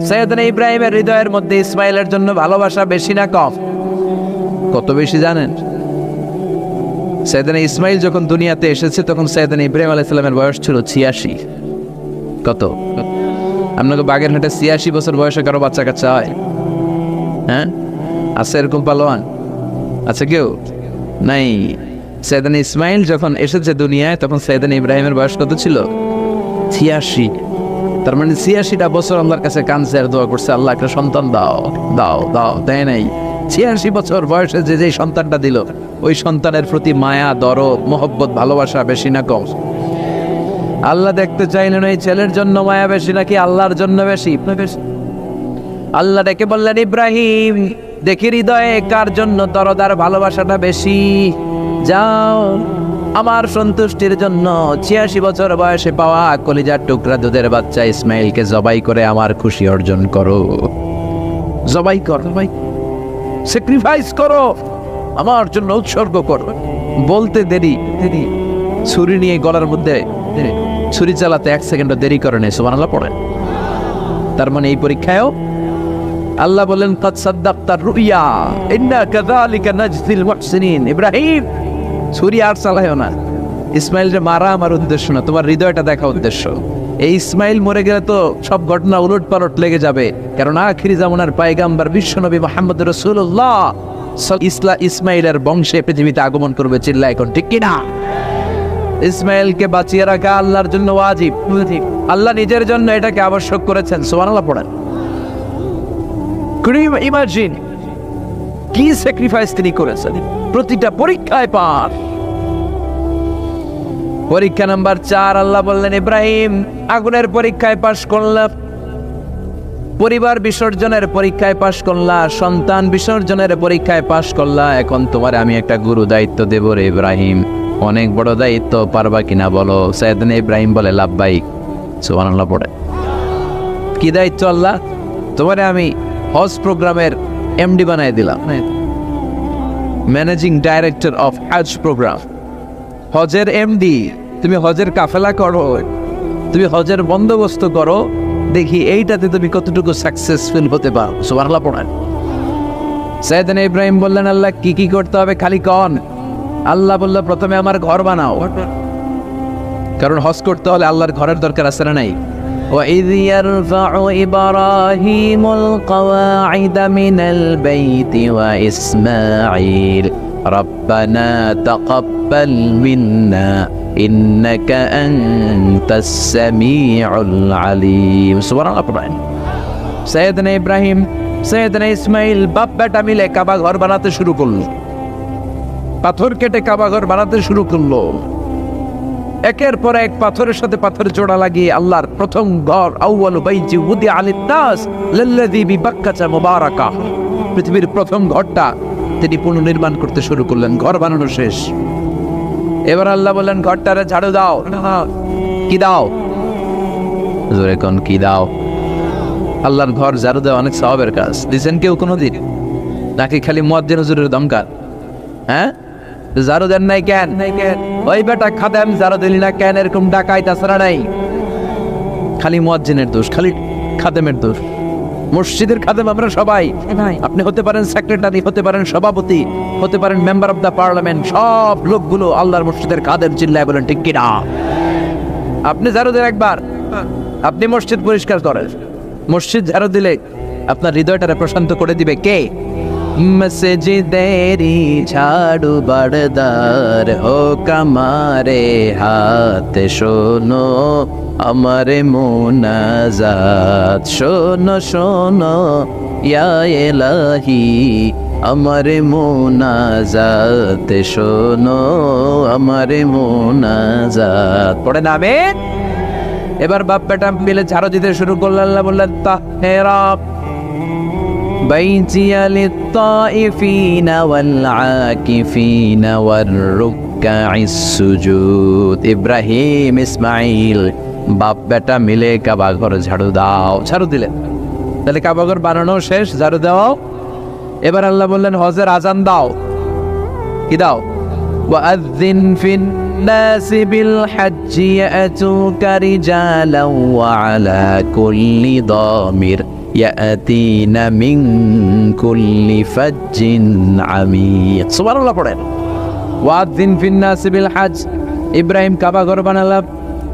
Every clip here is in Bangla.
সৈয়দনা ইব্রাহিমের হৃদয়ের মধ্যে ইসমাইলের জন্য ভালোবাসা বেশি না কম? কত বেশি জানেন? সৈয়দনা ইসমাইল যখন দুনিয়াতে এসেছে তখন সৈয়দনা ইব্রাহিম আলাইহিস সালামের বয়স ছিল 86। কত? আপনাকে বাগেরহাটে 86 বছর বয়সে কারো বাচ্চা কাচ্চা হয়? হ্যাঁ, আছে এরকম পালোয়ান? আছে কেউ? নাই। সৈয়দনা ইসমাইল যখন এসেছে দুনিয়ায় তখন সৈয়দনা ইব্রাহিমের বয়স কত ছিল? 86। তার মানে 86টা বছর আল্লাহর কাছে কাঁদছে আর দোয়া করছে, আল্লাহ একটা সন্তান দাও দাও দাও, দেয় নাই। 86 বছর বয়সে যে সন্তানটা দিল, ওই সন্তানের প্রতি মায়া, দরদ, মোহব্বত, ভালোবাসা বেশি না কম? আল্লাহ দেখতে চাইলেন ওই ছেলের জন্য মায়া বেশি নাকি আল্লাহর জন্য বেশি? আল্লাহ ডেকে বললেন, ইব্রাহিম দেখি হৃদয়ে কার জন্য দরদ আর ভালোবাসাটা বেশি। যাও আমার সন্তুষ্টির জন্য 86 বছর বয়সে পাওয়া কলিজার টুকরা দুধের বাচ্চা ইসমাইলকে জবাই করে আমার খুশি অর্জন করো। জবাই করো, স্যাক্রিফাইস করো, আমার জন্য উৎসর্গ করো। বলতে দেরি দেরি, ছুরি নিয়ে গলার মধ্যে ছুরি চালাতে 1 সেকেন্ডও দেরি করে নেই। সুবহানাল্লাহ পড়েন। তার মানে এই পরীক্ষায়ও আল্লাহ বলেন, কাদ সাদ্দাকতার রুইয়া ইন্না কাযালিকা নাজজিল মুহসিনিন। ইব্রাহিম ছুরি আর চালায়ও না। ইসমাইলকে মারা আমার উদ্দেশ্য না, তোমার হৃদয়টা দেখা উদ্দেশ্য। এই ইসমাইল মরে গেলে তো সব ঘটনা উলট পালট লেগে যাবে, কারণ আখিরি জামানার পয়গম্বর বিশ্বনবী মুহাম্মদ রাসূলুল্লাহ ইসমাইলের বংশে পৃথিবীতে আগমন করবে। চিল্লা এখন ঠিক কিনা? ইসমাইলকে বাঁচিয়ে রাখা আল্লাহর জন্য ওয়াজিব। আল্লাহ নিজের জন্য এটাকে আবশ্যক করেছেন। সুবহানাল্লাহ পড়েন। ইমাজিন কি স্যাক্রিফাইস তিনি করেছেন। প্রতিটা পরীক্ষায় পার। পরীক্ষা নাম্বার 4 আল্লাহ বললেন, ইব্রাহিম আগুনের পরীক্ষায় পাশ করলাম, পরিবার বিসর্জনের পরীক্ষায় পাশ করলা, সন্তান বিসর্জনের পরীক্ষায় পাশ করলা, এখন তোমার আমি একটা গুরু দায়িত্ব দেব রে ইব্রাহিম। অনেক বড় দায়িত্ব, পারবা কিনা বলো? সাইয়েদনা ইব্রাহিম বলে, লাব্বাইক। সুবহানাল্লাহ পড়ে। কি দায়িত্ব আল্লাহ? তোমারে আমি হজ প্রোগ্রামের এমডি বানায় দিলাম, managing director of Hajj program. হজের এমডি। তুমি হজের কাফেলা করো, তুমি হজের বন্দোবস্ত করো, দেখি এইটাতে তুমি কতটুকু সাকসেসফুল হতে পারো। সুবহানাল্লাহ পড়েন। সাইয়েদনা ইব্রাহিম বললেন, আল্লাহ কি কি করতে হবে খালি কন। আল্লাহ বলল, প্রথমে আমার ঘর বানাও, কারণ হজ করতে হলে আল্লাহর ঘরের দরকার আছে না নাই? وَإِذْ يَرْفَعُ إِبْرَاهِيمُ الْقَوَاعِدَ مِنَ الْبَيْتِ وَإِسْمَاعِيلُ رَبَّنَا تَقَبَّلْ مِنَّا إِنَّكَ أَنْتَ السَّمِيعُ الْعَلِيمُ। সুবহানাল্লাহ পড়েন। সাইয়েদনা ইব্রাহিম, সাইয়েদনা ইসমাইল বাপ বেটা মিলে কাবা ঘর বানাতে শুরু করলো। পাথর কেটে কাবা ঘর বানাতে শুরু করলো। একের পর এক পাথরের সাথে পাথর জোড়া লাগিয়ে আল্লাহর প্রথম ঘর, আউয়ালু বাইতি উদিআ লিন-নাস লাল্লাযী বিবাক্কাতা মুবারাকা, পৃথিবীর প্রথম ঘরটা তিনি পুনর্নির্মাণ করতে শুরু করলেন। ঘর বানানো শেষ। এবার আল্লাহ বললেন, ঘরটারে ঝাড়ু দাও। কি দাও? জোরে কোন কি দাও? আল্লাহর ঘর ঝাড়ু দেওয়া অনেক সওয়াবের কাজ। দিছেন কেউ কোনোদিন? নাকি খালি মুয়াজ্জিন হুজুরের দমকার? হ্যাঁ, ঝাড়ু দেন নাই কেন? ওই বেটা খাদেম ঝাড়ু দিলি না কেন? এরকম ডাকাই তাছাড়া নাই। খালি মুয়াজ্জিনের দোষ, খালি খাদেমের দোষ। মসজিদের খাদেম আমরা সবাই। আপনি হতে পারেন সেক্রেটারি, হতে পারেন সভাপতি, হতে পারেন মেম্বার অফ দ্য পার্লামেন্ট, সব লোকগুলো আল্লাহর মসজিদের খাদেম। চিল্লায় বলেন ঠিক কিনা? আপনি ঝাড়ু দেন একবার, আপনি মসজিদ পরিষ্কার করেন। মসজিদ ঝাড়ু দিলে আপনার হৃদয়টারে প্রশান্ত করে দিবে কে? মসজিদেরি ঝাড়ু বারদার হোক আমারে হাত, শোনো আমারে মুনাজাত, শোনো শোনো ইয়া ইলাহি আমারে মুনাজাত, শোনো আমারে মুনাজাত। পড়ে নামে। এবার বাপ বেটা মিলে ঝাড়ু দিতে শুরু করলেন। আল্লাহ বললেন, তাহেরা বাইতিয়া লিত-তাইফিনা ওয়াল-আকিফিনা ওয়ার-রুক্কা'ইস সুজুদ। ইব্রাহিম ইসমাইল বাপ বেটা মিলে কাবা ঘর ঝাড়ু দাও। ঝাড়ু দিলেন। তাহলে কাবা ঘর বানানো শেষ, ঝাড়ু দাও। এবার আল্লাহ বললেন, হজের আজান দাও। কি দাও? ওয়াআযযিন ফিন الناس بالحج يأتوك رجالا وعلى كل ضامر يأتين من كل فج عميق سبحان الله পড়েন ওয়াযিন ফিন নাস বিল হজ ইব্রাহিম কাবা ঘর বানালাম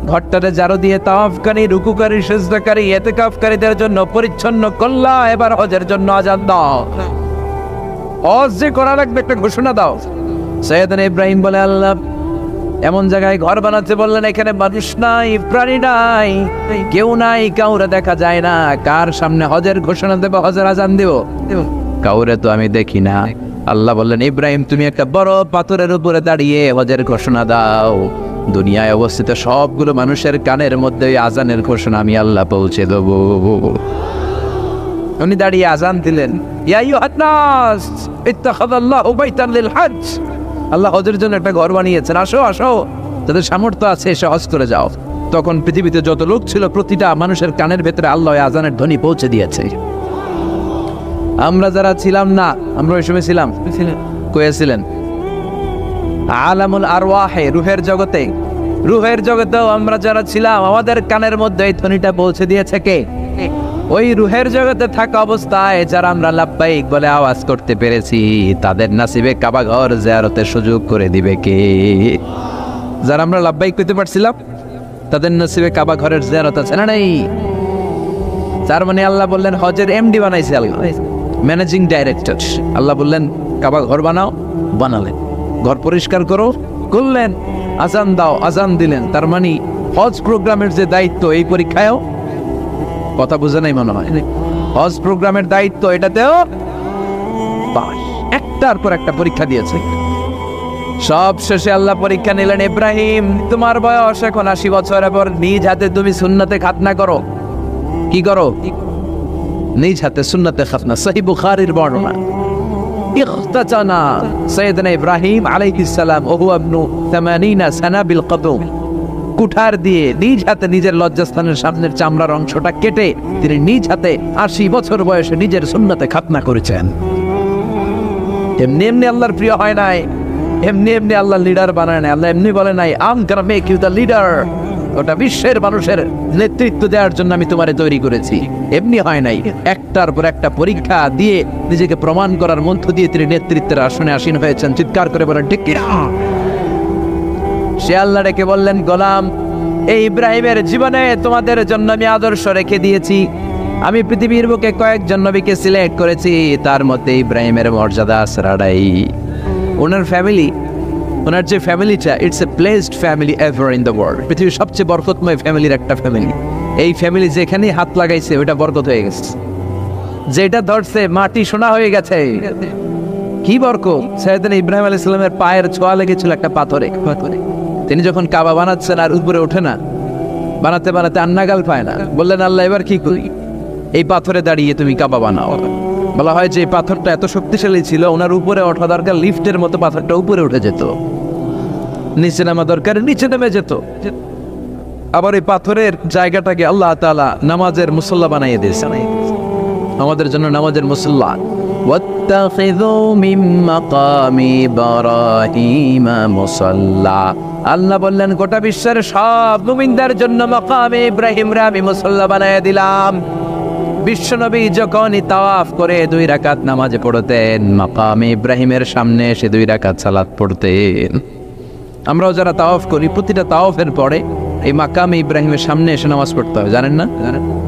ঘরটারে জারো দিয়ে তাওয়াফকারী রুকুকারী সিজদাকারী ইতিকাফকারীদের জন্য পরিচ্ছন্ন করলা এবার হজের জন্য আযান দাও হজ যে করা লাগবে একটা ঘোষণা দাও সাইয়েদনা ইব্রাহিম বলে আল্লাহ এমন জায়গায় ঘর বানাতে বললেন এখানে মানুষ নাই প্রাণী নাই কেউ নাই কাউরে দেখা যায় না কার সামনে হজের ঘোষণা দেব হজের আযান দেব কাউরে তো আমি দেখি না আল্লাহ বললেন ইব্রাহিম তুমি একটা বড় পাথরের উপরে দাঁড়িয়ে হজের ঘোষণা দাও দুনিয়ায় অবস্থিত সবগুলো মানুষের কানের মধ্যে আযানের ঘোষণা আমি আল্লাহ পৌঁছে দেব উনি দাঁড়িয়ে আযান দিলেন ইয়া আইয়ুহান নাস ইত্তাখাযাল্লাহু বাইতান লিল হজ আল্লাহ হজের জন্য একটা ঘর বানিয়েছেন আসো আসো যাদের সামর্থ্য আছে এসে হজ করে যাও তখন পৃথিবীতে যত লোক ছিল প্রতিটা মানুষের কানের ভেতরে আল্লাহ আযানের ধ্বনি পৌঁছে দিয়েছে আমরা যারা ছিলাম না আমরা ওই সময় ছিলাম কয়েছিলেন আলামুল আরওয়াহে রুহের জগতেও আমরা যারা ছিলাম আমাদের কানের মধ্যে এই ধ্বনিটা পৌঁছে দিয়েছে কে ওই রুহের জগতে থাকা অবস্থায় যারা আমরা লাব্বাইক বলে আওয়াজ করতে পেরেছি তাদের নসিবে কাবা ঘর জিয়ারতের সুযোগ করে দিবে কে যারা আমরা লাব্বাইক করতে পারছিলাম তাদের নসিবে কাবা ঘরের জিয়ারত আছে না নাই তার মানে আল্লাহ বললেন হজের এমডি বানাইছে আল্লাহ ম্যানেজিং ডাইরেক্টর আল্লাহ বললেন কাবা ঘর বানাও বানালেন ঘর পরিষ্কার করো করলেন আযান দাও আযান দিলেন তার মানে হজ প্রোগ্রামের যে দায়িত্ব এই পরীক্ষায়ও কথা বুঝে নাই মনে হয় হজ প্রোগ্রামের দায়িত্ব এটাতেও পাস একটার পর একটা পরীক্ষা দিয়েছে সব শেষে আল্লাহ পরীক্ষা নিলেন ইব্রাহিম তোমার বয়স এখন 80 বছর এবার নিজ হাতে তুমি সুন্নতে খাতনা করো কি করো নিজ হাতে সুন্নতে খাতনা সহিহ বুখারীর বর্ণনা ইখতাতানা সাইয়েদনা ইব্রাহিম আলাইহিস সালাম ওহু ইবনু 80 সানা বিল কদম কুঠার দিয়ে নিজ হাতে নিজের লজ্জাস্থানের সামনের চামড়ার অংশটা কেটে তিনি নিজ হাতে 80 বছর বয়সে নিজের সুন্নতে খাতনা করেছেন এমনি এমনি আল্লাহর প্রিয় হয় নাই এমনি এমনি আল্লাহ লিডার বানায় নাই আল্লাহ এমনি বলে নাই I am gonna make you the leader ওটা বিশ্বের মানুষের নেতৃত্ব দেওয়ার জন্য আমি তোমারে তৈরি করেছি এমনি হয় নাই একটার পর একটা পরীক্ষা দিয়ে নিজেকে প্রমাণ করার মধ্য দিয়ে তিনি নেতৃত্বের আসনে আসীন হয়েছেন চিৎকার করে বলেন ঠিক কি না সে আল্লাহ ডেকে বললেন গোলাম এই ইব্রাহিমের জীবনে তোমাদের জন্য আমি আদর্শ রেখে দিয়েছি আমি পৃথিবীর বুকে কয়েকজন নবীকে সিলেক্ট করেছি তার মধ্যে ইব্রাহিমের মর্যাদা আসরাড়াই ওনার ফ্যামিলি ওনার যে ফ্যামিলিটা it's a placed family ever in the world পৃথিবীর সবচেয়ে বরকতময় ফ্যামিলির একটা ফ্যামিলি এই ফ্যামিলি যেখানেই হাত লাগাইছে ওটা বরকত হয়ে গেছে যেটা ধরছে মাটি সোনা হয়ে গেছে কি বরকত সাইয়েদনা ইব্রাহিম আলাইহিস সালামের পায়ের ছোঁয়া লেগেছিল একটা পাথরে তিনি যখন কাবা বানাচ্ছেন আর উপরে ওঠে না বানাতে বানাতে আন্নাগাল পায় না বললেন আল্লাহ এবার কি করি এই পাথরে দাঁড়িয়ে তুমি কাবা বানাও বলা হয় যে এই পাথরটা এত শক্তিশালী ছিল ওনার উপরে ওঠা দরকার লিফটের মতো পাথরটা উপরে উঠে যেত নিচে নামা দরকার নিচে নেমে যেত আবার এই পাথরের জায়গাটাকে আল্লাহ তাআলা নামাজের মুসল্লা বানিয়ে দিয়েছেন আমাদের জন্য নামাজের মুসল্লা ওয়াত্তাখিযু মিন মাকামি ইব্রাহিম মুসাল্লা আল্লাহ বললেন গোটা বিশ্বের সব মুমিনদের জন্য মাকামে ইব্রাহিমরে আমি মুসল্লা বানিয়ে দিলাম বিশ্বনবী যখন তাওয়াফ করে 2 রাকাত নামাজ পড়তেন মাকামে ইব্রাহিমের সামনে এসে 2 রাকাত সালাত পড়তেন আমরাও যারা তাওয়াফ করি প্রতিটা তাওয়াফের পরে এই মাকামে ইব্রাহিমের সামনে এসে নামাজ পড়তে হয় জানেন না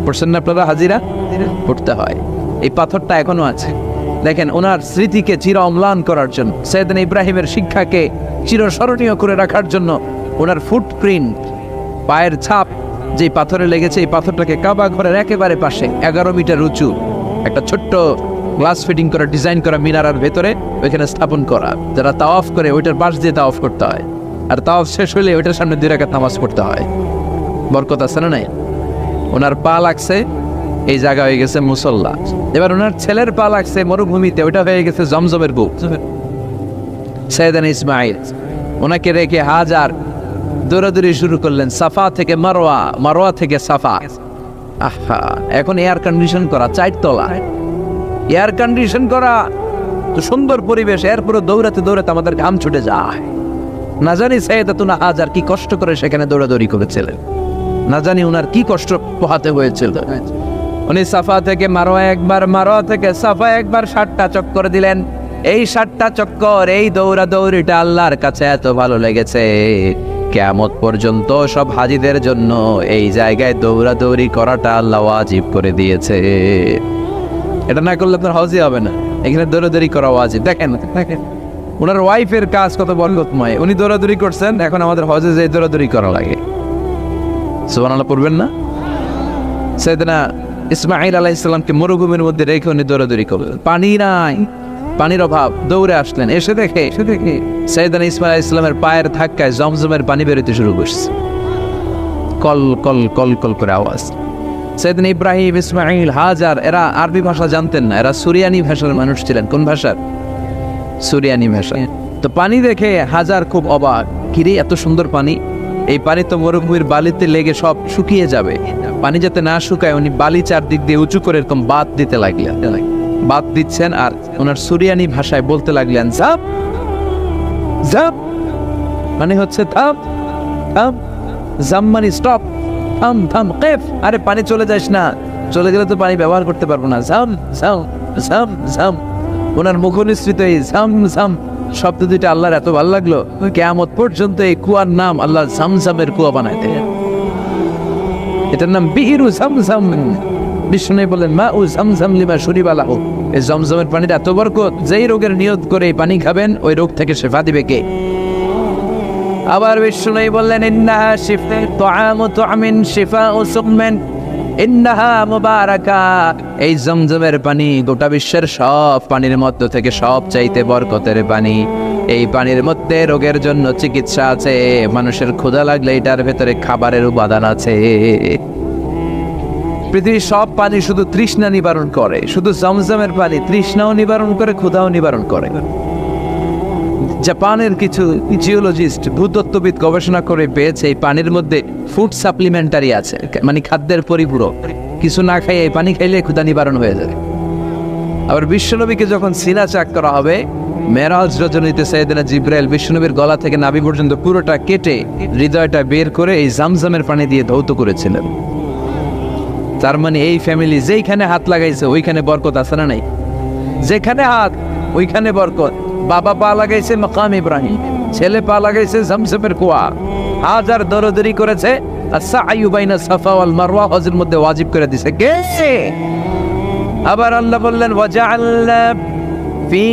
পড়ছেন না আপনারা হাজিরা পড়তে হয় এই পাথরটা এখনো আছে দেখেন ওনার স্মৃতিকে চির অম্লান করার জন্য সাইয়েদনা ইব্রাহিমের শিক্ষাকে চিরস্মরণীয় করে রাখার জন্য ওনার ফুটপ্রিন্ট পায়ের ছাপ যে পাথরে লেগেছে এই পাথরটাকে কাবা ঘরের একেবারে পাশে 11 মিটার উঁচু একটা ছোট্ট গ্লাস ফিটিং করা ডিজাইন করা মিনারার ভেতরে ওইখানে স্থাপন করা যারা তাওয়াফ করে ওইটার পাশ দিয়ে তাওয়াফ করতে হয় আর তাওয়াফ শেষ হলে ওইটার সামনে 2 রাকাত নামাজ পড়তে হয় বরকত আছে না নাই ওনার পা লাগছে এই জায়গা হয়ে গেছে মুসল্লা এবার ওনার ছেলের পা লাগছে মরুভূমিতে ওইটা হয়ে গেছে জমজমের বুক সাইয়েদনা ইসমাইল ওনাকে রেখে হাজার দৌড়াদৌড়ি শুরু করলেন সাফা থেকে মারওয়া মারওয়া থেকে সাফা আহা এখন এয়ার কন্ডিশন করা 4 তলা এয়ার কন্ডিশন করা তো সুন্দর পরিবেশ এরপরে দৌড়াতে দৌড়াতে আমাদের ঘাম ছুটে যায় না জানি সাইয়েদাতুনা হাজার কি কষ্ট করে সেখানে দৌড়াদৌড়ি করেছিলেন, না জানি উনার কি কষ্ট পোহাতে হয়েছিল। উনি সাফা থেকে মারোয়া একবার, মারোয়া থেকে সাফা একবার 7টা চক্কর দিলেন। এই 7টা চক্কর, এই দৌড়াদৌড়িটা আল্লাহর কাছে এত ভালো লেগেছে, কিয়ামত পর্যন্ত সব হাজিদের জন্য এই জায়গায় দৌড়াদৌড়ি করাটা আল্লাহ ওয়াজিব করে দিয়েছে। এটা না করলে আপনার হজই হবে না, এখানে দৌড়াদৌড়ি করা ওয়াজিব। দেখেন দেখেন ওনার ওয়াইফের কাজ কত বরকতময়, উনি দৌড়াদৌড়ি করছেন, এখন আমাদের হজে যে দৌড়াদৌড়ি করা লাগে। সুবহানাল্লাহ পড়বেন না? সাইয়েদনা ইসমাঈল আলাইহিস সালামকে মরুভূমির মধ্যে রেখে উনি দৌড়াদৌড়ি করলেন, পানি নাই, পানির অভাব, দৌড়ে আসলেন। এসে দেখে সাইয়েদনা ইসমাঈল আলাইহিস সালামের পায়ের ধাক্কায় জমজমের পানি বেরোতে শুরু করছে, কল কল কল কল করে আওয়াজ। সাইয়েদনা ইব্রাহিম, ইসমাঈল, হাজার এরা আরবি ভাষা জানতেন না, এরা সুরিয়ানি ভাষার মানুষ ছিলেন। কোন ভাষার? সুরিয়ানি ভাষা। তো পানি দেখে হাজার খুব অবাক, কিরে এত সুন্দর পানি, এই পানি তো মরুভূমির বালিতে লেগে সব শুকিয়ে যাবে। পানি যাতে না শুকায় উনি বালি চারদিক দিয়ে উঁচু করে এরকম বাত দিতে লাগলেন, বাত দিচ্ছেন আর ওনার সুরিয়ানি ভাষায় বলতে লাগলেন জাপ জাপ, মানে হচ্ছে থাম থাম, জাম মানে স্টপ, থাম থাম, কেফ, আরে পানি চলে যাস না, চলে গেলে তো পানি ব্যবহার করতে পারবো না, জাম জাম জাম জাম। ওনার মুখনিসৃত এই জাম জাম শব্দ দুইটা আল্লাহর এত ভালো লাগলো, কিয়ামত পর্যন্ত এই কুয়ার নাম আল্লাহ জামজামের কুয়া বানায় দেন। এটার নাম বিহিরু জামজাম। বিষ্ণু বলেন মা উ জামজাম লিমা শুরিবা লাহু, এই জমজমের পানির এত বরকত, যেই রোগের নিয়ত করে এই পানি খাবেন ওই রোগ থেকে শেফা দিবে কে? আবার বিষ্ণু বললেন ইন্নাহা শিফা তুআমু তুআমিন শিফাউ সুকমান ইন্নাহা মুবারাকা, এই জমজমের পানি গোটা বিশ্বের সব পানির মধ্য থেকে সব চাইতে বরকতের পানি। এই পানির মধ্যে রোগের জন্য চিকিৎসা আছে, মানুষের ক্ষুধা লাগলে এটার ভেতরে খাবারের উপাদান আছে। পৃথিবীর সব পানি শুধু তৃষ্ণা নিবারণ করে, শুধু জমজমের পানি তৃষ্ণাও নিবারণ করে, ক্ষুধাও নিবারণ করে। জাপানের কিছু জিওলজিস্ট, ভূতত্ত্ববিদ গবেষণা করে পেয়েছে এই পানির মধ্যে ফুড সাপ্লিমেন্টারি আছে, মানে খাদ্যের পরিপূরক। কিছু না খাই এই পানি খাইলে ক্ষুধা নিবারণ হয়ে যাবে। আবার বিশ্বনবীকে যখন সিনা চাক করা হবে, মেরাজ রজনীতে সাইয়েদনা জিবরাইল বিশ্বনবীর গলা থেকে নাভি পর্যন্ত পুরোটা কেটে হৃদয়টা বের করে এই জামজামের পানি দিয়ে ধৌত করেছিলেন। তার মানে এই ফ্যামিলি যেইখানে হাত লাগাইছে ওইখানে বরকত আছে না নাই? যেখানে হাত ওইখানে বরকত। বাবা পা লাগাইছে মাকাম ইব্রাহিম, ছেলে পা লাগাইছে জামজামের কুয়া, হাজার দৌড়াদৌড়ি করেছে, আর সাআয়ু বাইনা সাফা ওয়াল মারওয়া হজের মধ্যে ওয়াজিব করে দিয়েছে কে? আবার আল্লাহ বললেন ওয়াজআলনা ফি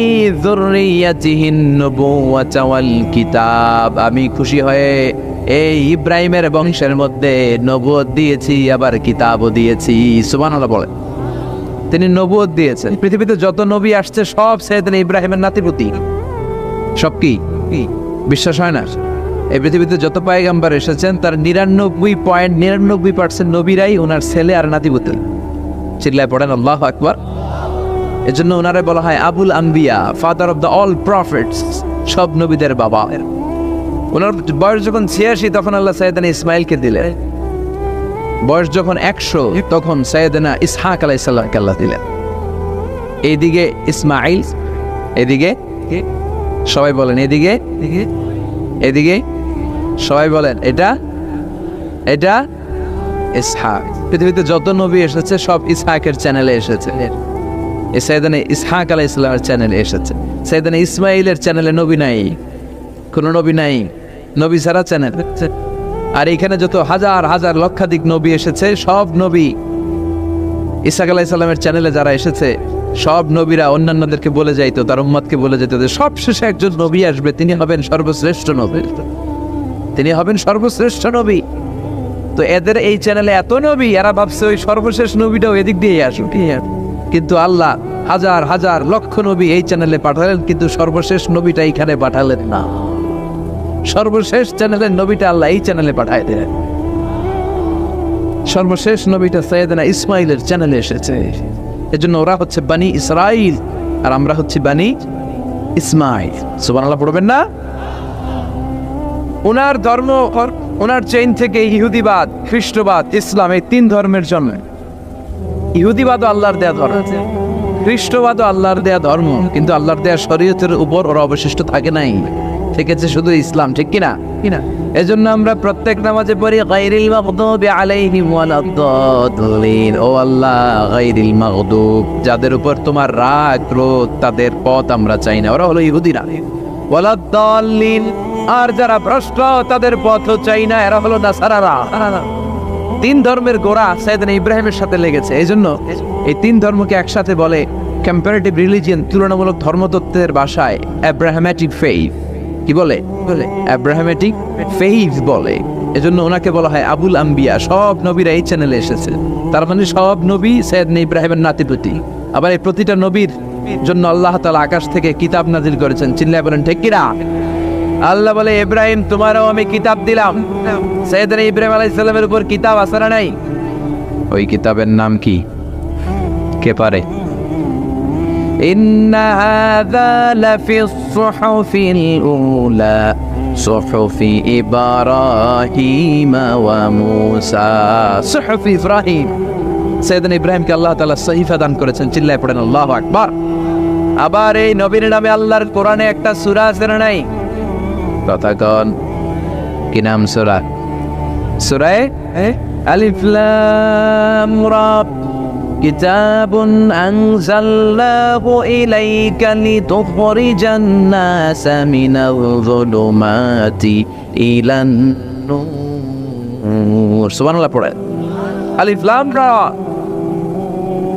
যুররিয়াতিহিন নুবুওয়াতা ওয়াল কিতাব, আমি খুশি হয়ে এই ইব্রাহিমের বংশের মধ্যে নবুয়ত দিয়েছি, আবার কিতাবও দিয়েছি। সুবহানাল্লাহ বলেন। তিনি নবুয়ত দিয়েছেন। পৃথিবীতে যত নবী আসছে সব সাইয়েদনা ইব্রাহিমের নাতিপুতি। সব কি বিশ্বাস হয় না? এই পৃথিবীতে যত পয়গম্বর এসেছেন তার 99.99% নবীরাই ওনার ছেলে আর নাতিপুতি। চিল্লায় পড়েন আল্লাহু আকবার। এজন্য ওনারে বলা হয় আবুল আম্বিয়া, father of the all prophets, সব নবীদের বাবা। ওনার বয়স যখন 86 তখন আল্লাহ সাইয়েদনা ইসমাইলকে দিলেন। বয়স যখন 100 তখন সাইয়েদনা ইসহাক আলাইহিস সালামকে আল্লাহ দিলেন। এইদিকে ইসমাইল, এদিকে সবাই বলেন এদিকে, এদিকে সবাই বলেন এটা এটা ইসহাক। পৃথিবীতে যত নবী এসেছে সব ইসহাকের চ্যানেলে এসেছে। এই সাইয়েদনা ইসহাক আলাইহিস সালামের চ্যানেলে এসেছে। সাইয়েদনা ইসমাইলের চ্যানেলে নবী নাই, কোনো নবী নাই, নবী ছাড়া চ্যানেল। আর এখানে যত হাজার হাজার লক্ষাধিক নবী এসেছে সব নবী ইসহাক আলাইহিস সালামের চ্যানেলে যারা এসেছে সব নবীরা অন্যান্যদেরকে বলে যাইতো, তার উম্মতকে বলে যেত যে সবশেষে একজন নবী আসবে, তিনি হবেন সর্বশ্রেষ্ঠ নবী, তিনি হবেন সর্বশ্রেষ্ঠ নবী। তো এদের এই চ্যানেলে এত নবী, এরা ভাবছে ওই সর্বশেষ নবীটাও এদিক দিয়ে আসবে। কিন্তু আল্লাহ হাজার হাজার লক্ষ নবী এই চ্যানেলে পাঠালেন, কিন্তু সর্বশেষ নবীটা এইখানে পাঠালেন না। সর্বশেষ চ্যানেলের নবীটা আল্লাহ এই চ্যানেলে পাঠায় দিলেন। সর্বশেষ নবীটা সাইয়েদনা ইসমাইলের চ্যানেলে এসেছে। এজন্য ওরা হচ্ছে বানি ইসরাইল আর আমরা হচ্ছে বানি ইসমাইল। সুবহানাল্লাহ পড়বেন না? ওনার ধর্ম, ওনার চেইন থেকে ইহুদিবাদ, খ্রিস্টবাদ, ইসলাম, এই 3 ধর্মের জন্ম। ইহুদিবাদও আল্লাহর দেয়া ধর্ম, খ্রিস্টবাদও আল্লাহর দেয়া ধর্ম, কিন্তু আল্লাহর দেয়া শরীয়তের উপর ওরা অবশিষ্ট থাকে নাই। থেকেছে শুধু ইসলাম, ঠিক কিনা? এজন্য আমরা প্রত্যেক নামাজে পড়ি গায়রিল মাগদুবি আলাইহিম ওয়ালাদ-দাল্লিন। ও আল্লাহ, গায়রিল মাগদুব, যাদের উপর তোমার রাগ ক্রোধ, তাদের পথ আমরা চাই না, ওরা হলো ইহুদিরা। ওয়ালাদ-দাল্লিন, আর যারা ভ্রষ্ট তাদের পথও চাই না, এরা হলো নাসারারা। তিন ধর্মের গোড়া সাইয়েদনা ইব্রাহিমের সাথে লেগেছে। এইজন্য এই তিন ধর্মকে একসাথে বলে কম্পারেটিভ রিলিজিয়ন, তুলনামূলক ধর্মতত্ত্বের ভাষায় অ্যাব্রাহামেটিক ফেইথ। কি বলে? অ্যাব্রাহামেটিক ফেইথ বলে। এজন্য ওনাকে বলা হয় আবুল আম্বিয়া। সব নবীরা এই চ্যানেলে এসেছে, তার মানে সব নবী সাইয়েদনা ইব্রাহিমের নাতিপুতি। আবার এই প্রতিটা নবীর জন্য আল্লাহ তাআলা আকাশ থেকে কিতাব নাজিল করেছেন। চিল্লায় বলেন ঠিক কিনা? আল্লাহ বলে, ইব্রাহিম তোমারও আমি কিতাব দিলাম। সাইয়েদনা ইব্রাহিম আলাইহিস সালামের উপর কিতাব আছে না নাই? ওই কিতাবের নাম কি? কে পারে? ইন্না হাযা লাফিস সুহুফিল উলা সুহুফি ইব্রাহিম ওয়া মূসা। সুহুফি ইব্রাহিম, সাইয়েদনা ইব্রাহিমকে আল্লাহ তাআলা সহিফা দান করেছেন। চিল্লায় পড়েন আল্লাহু আকবার। আবার এই নবীর নামে আল্লাহর কোরআনে একটা সূরা আছে না নাই? কথা কন, কি নাম সূরা? সূরা আলিফ লাম রা। কিতাবুন আনজালনাহু ইলাইকা লিতুখরিজান নাসা মিনাল যুলুমাতি ইলান নূর। সুবহানাল্লাহ পড়ে। আলিফ লাম রা,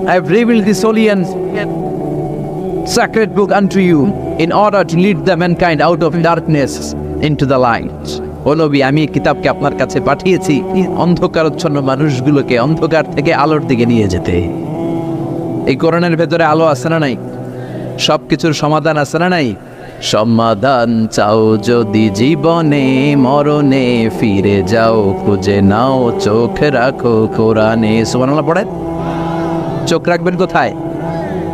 I have revealed this holy and sacred book unto you in order to lead the mankind out of darkness into the light. ও নবী, আমি কিতাবকে আপনার কাছে পাঠিয়েছি অন্ধকারচ্ছন্ন মানুষগুলোকে অন্ধকার থেকে আলোর দিকে নিয়ে যেতে। এই কোরআনের ভেতরে আলো আছে না নাই? সবকিছুর সমাধান আছে না নাই? সমাধান চাও যদি জীবনে মরণে, ফিরে যাও খুঁজে নাও, চোখ রাখো কোরআনে। সুবহানাল্লাহ পড়েন। চোখ রাখবেন কোথায়?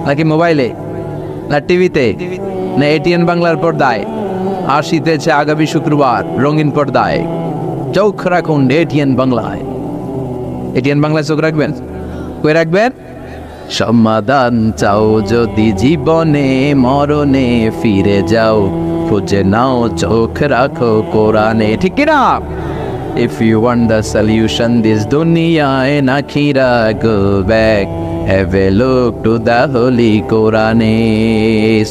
নাকি মোবাইলে, না টিভিতে, না এটিএন বাংলার পর্দায়? আসিতেছে আগামী শুক্রবার রঙিন পর্দায়। চোখ রাখুন এটিএন বাংলায়। এটিএন বাংলায় চোখ রাখবেন। কই রাখবেন? সমাধান চাও যদি জীবনে মরণে, ফিরে যাও খুঁজে নাও, চোখ রাখো কোরআনে। ঠিক কিনা? If you want the solution this dunya and akhirah, go back, have a look to the holy Quran.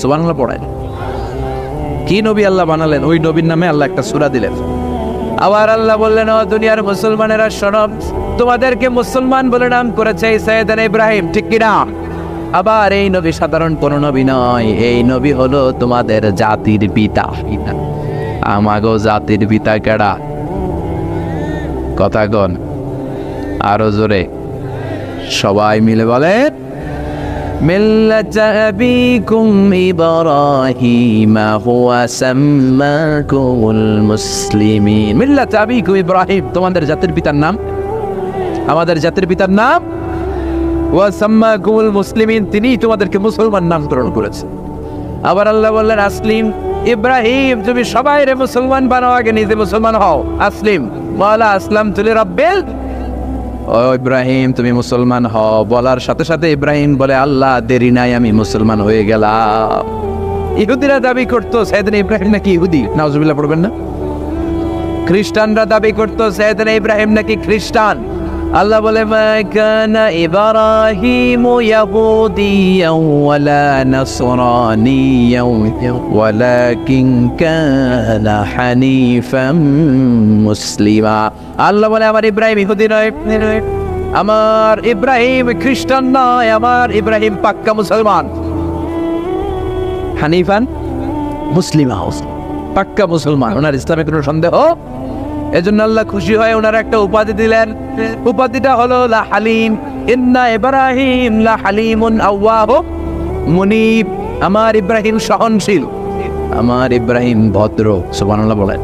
সুবহানাল্লাহ পড়েন। কি নবী আল্লাহ বানালেন, ওই নবীর নামে আল্লাহ একটা সূরা দিলেন। আবার আল্লাহ বললেন, ও দুনিয়ার মুসলমানেরা শোনো, তোমাদেরকে মুসলমান বলে নাম করেছে সাইয়েদনা ইব্রাহিম। ঠিক কিনা? আবার এই নবী সাধারণ কোন নবী নয়, এই নবী হলো তোমাদের জাতির পিতা। আমাগো জাতির পিতা কেডা? কথা কন আরো জোরে, সবাই মিলে বলেন, মিল্লাতা আবিকুম ইব্রাহিম হুয়া সাম্মাকুমুল মুসলিমিন। মিল্লাতা আবিকুম ইব্রাহিম, তোমাদের জাতির পিতার নাম, আমাদের জাতির পিতার নাম। ওয়া সাম্মাকুমুল মুসলিমিন, তিনি তোমাদেরকে মুসলমান নামকরণ করেছেন। আবার আল্লাহ বললেন, আসলিম ইব্রাহিম, তুমি সবাই রে মুসলমান বানাও, আগে নিজে মুসলমান হও। আসলিম ওয়ালা আসলাম তুলি রাব্বিল। ও ইব্রাহিম, তুমি মুসলমান হও বলার সাথে সাথে ইব্রাহিম বলে, আল্লাহ দেরি নাই, আমি মুসলমান হয়ে গেলাম। ইহুদিরা দাবি করতো সাইয়েদনা ইব্রাহিম নাকি ইহুদি। নাউজুবিল্লাহ পড়বেন না? খ্রিস্টানরা দাবি করতো সাইয়েদনা ইব্রাহিম নাকি খ্রিস্টান। আল্লাহ বলে, মা কানা ইব্রাহিমু ইয়াহুদিয়ান ওয়ালা নাসরানিয়ান ওয়ালাকিন কানা হানিফাম মুসলিমা। আল্লাহ বলে, আমার ইব্রাহিম ইহুদি নয়, আমার ইব্রাহিম খ্রিস্টান নয়, আমার ইব্রাহিম পাক্কা মুসলমান। হানিফান মুসলিমা, পাক্কা মুসলমান, ওনার ইসলামে কোনো সন্দেহ। এজন্য আল্লাহ খুশি হয়ে ওনার একটা উপাধি দিলেন। উপাধিটা হলো লা হালিম। ইন্না ইব্রাহিম লা হালিমুন আওয়াহ মুনিব। আমার ইব্রাহিম সহনশীল, আমার ইব্রাহিম ভদ্র। সুবহানাল্লাহ বলেন।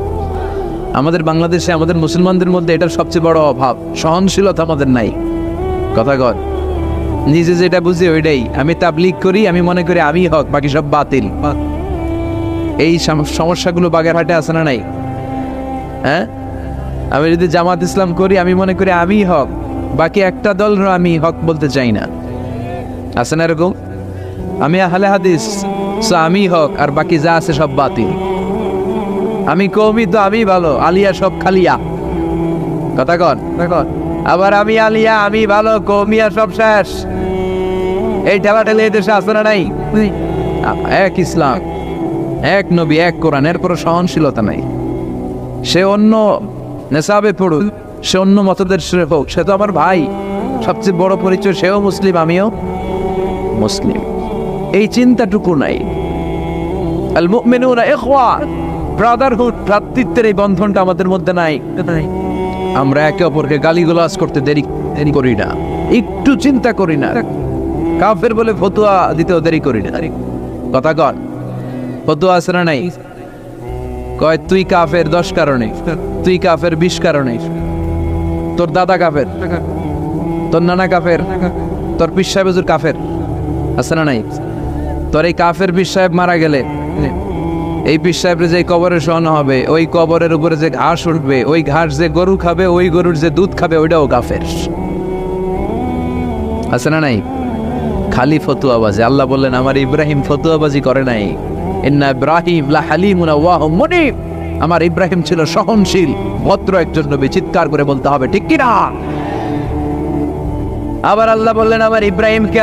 আমাদের বাংলাদেশে আমাদের মুসলমানদের মধ্যে এটার সবচেয়ে বড় অভাব, সহনশীলতা আমাদের নাই। কথা কর, নিজে যেটা বুঝি ওইটাই। আমি তাবলীগ করি, আমি মনে করি আমি হক, বাকি সব বাতিল। এই সমস্যাগুলো বাগেরহাটে আছে না নাই? হ্যাঁ, আমি যদি জামাত ইসলাম করি, আমি মনে করি আমি হক, বাকি একটা দল আমি হক বলতে চাই না। আছে না এরকম? আমি আহলে হাদিস, আমি হক, আর বাকি যা আছে সব বাতিল। আমি কওমি তো আমি ভালো, আলিয়া সব খালিয়া। কথা কন। আবার আমি আলিয়া আমি ভালো, কওমিয়া সব শেষ। এই ঠেলাঠেলি এই দেশে আছে না নাই? এক ইসলাম, এক নবী, এক কোরআন, এরপর সহনশীলতা নাই। সে অন্য নেশাবে পড়ুক, সে অন্য মতদর্শের হোক, সে তো আমার ভাই। সবচেয়ে বড় পরিচয় সেও মুসলিম, আমিও মুসলিম। এই চিন্তাটুকু নাই। আল মুমিনুনা ইখওয়া, ব্রাদারহুড, ভ্রাতৃত্বের এই বন্ধনটা আমাদের মধ্যে নাই। আমরা একে অপরকে গালিগালাজ করতে দেরি করি না, একটু চিন্তা করি না। কাফের বলে ফতুয়া দিতেও দেরি করি না। কথা কন, ফতুয়া আছে না নাই? কয় তুই কাফের 10 কারণে, তুই কাফের 20 কারণে, তোর দাদা কাফের, তোর নানা কাফের, তোর পীর সাহেব হুজুর কাফের, আছে না নাই? তোর এই কাফের পীর সাহেব মারা গেলে এই পীর সাহেবের যে কবরে শোয়ানো হবে, ওই কবরের উপরে যে ঘাস উঠবে, ওই ঘাস যে গরু খাবে, ওই গরুর যে দুধ খাবে, ওইটাও কাফের, আছে না নাই? খালি ফতুয়াবাজি। আল্লাহ বললেন আমার ইব্রাহিম ফতুয়াবাজি করে নাই। ইন্না ইব্রাহিম লা হালিমুন আওয়াহুম মুনিব, আমার ইব্রাহিম ছিল সহনশীল, ভদ্র একজন নবী। চিৎকার করে বলতে হবে ঠিক কি না? আবার আল্লাহ বললেন আমার ইব্রাহিমকে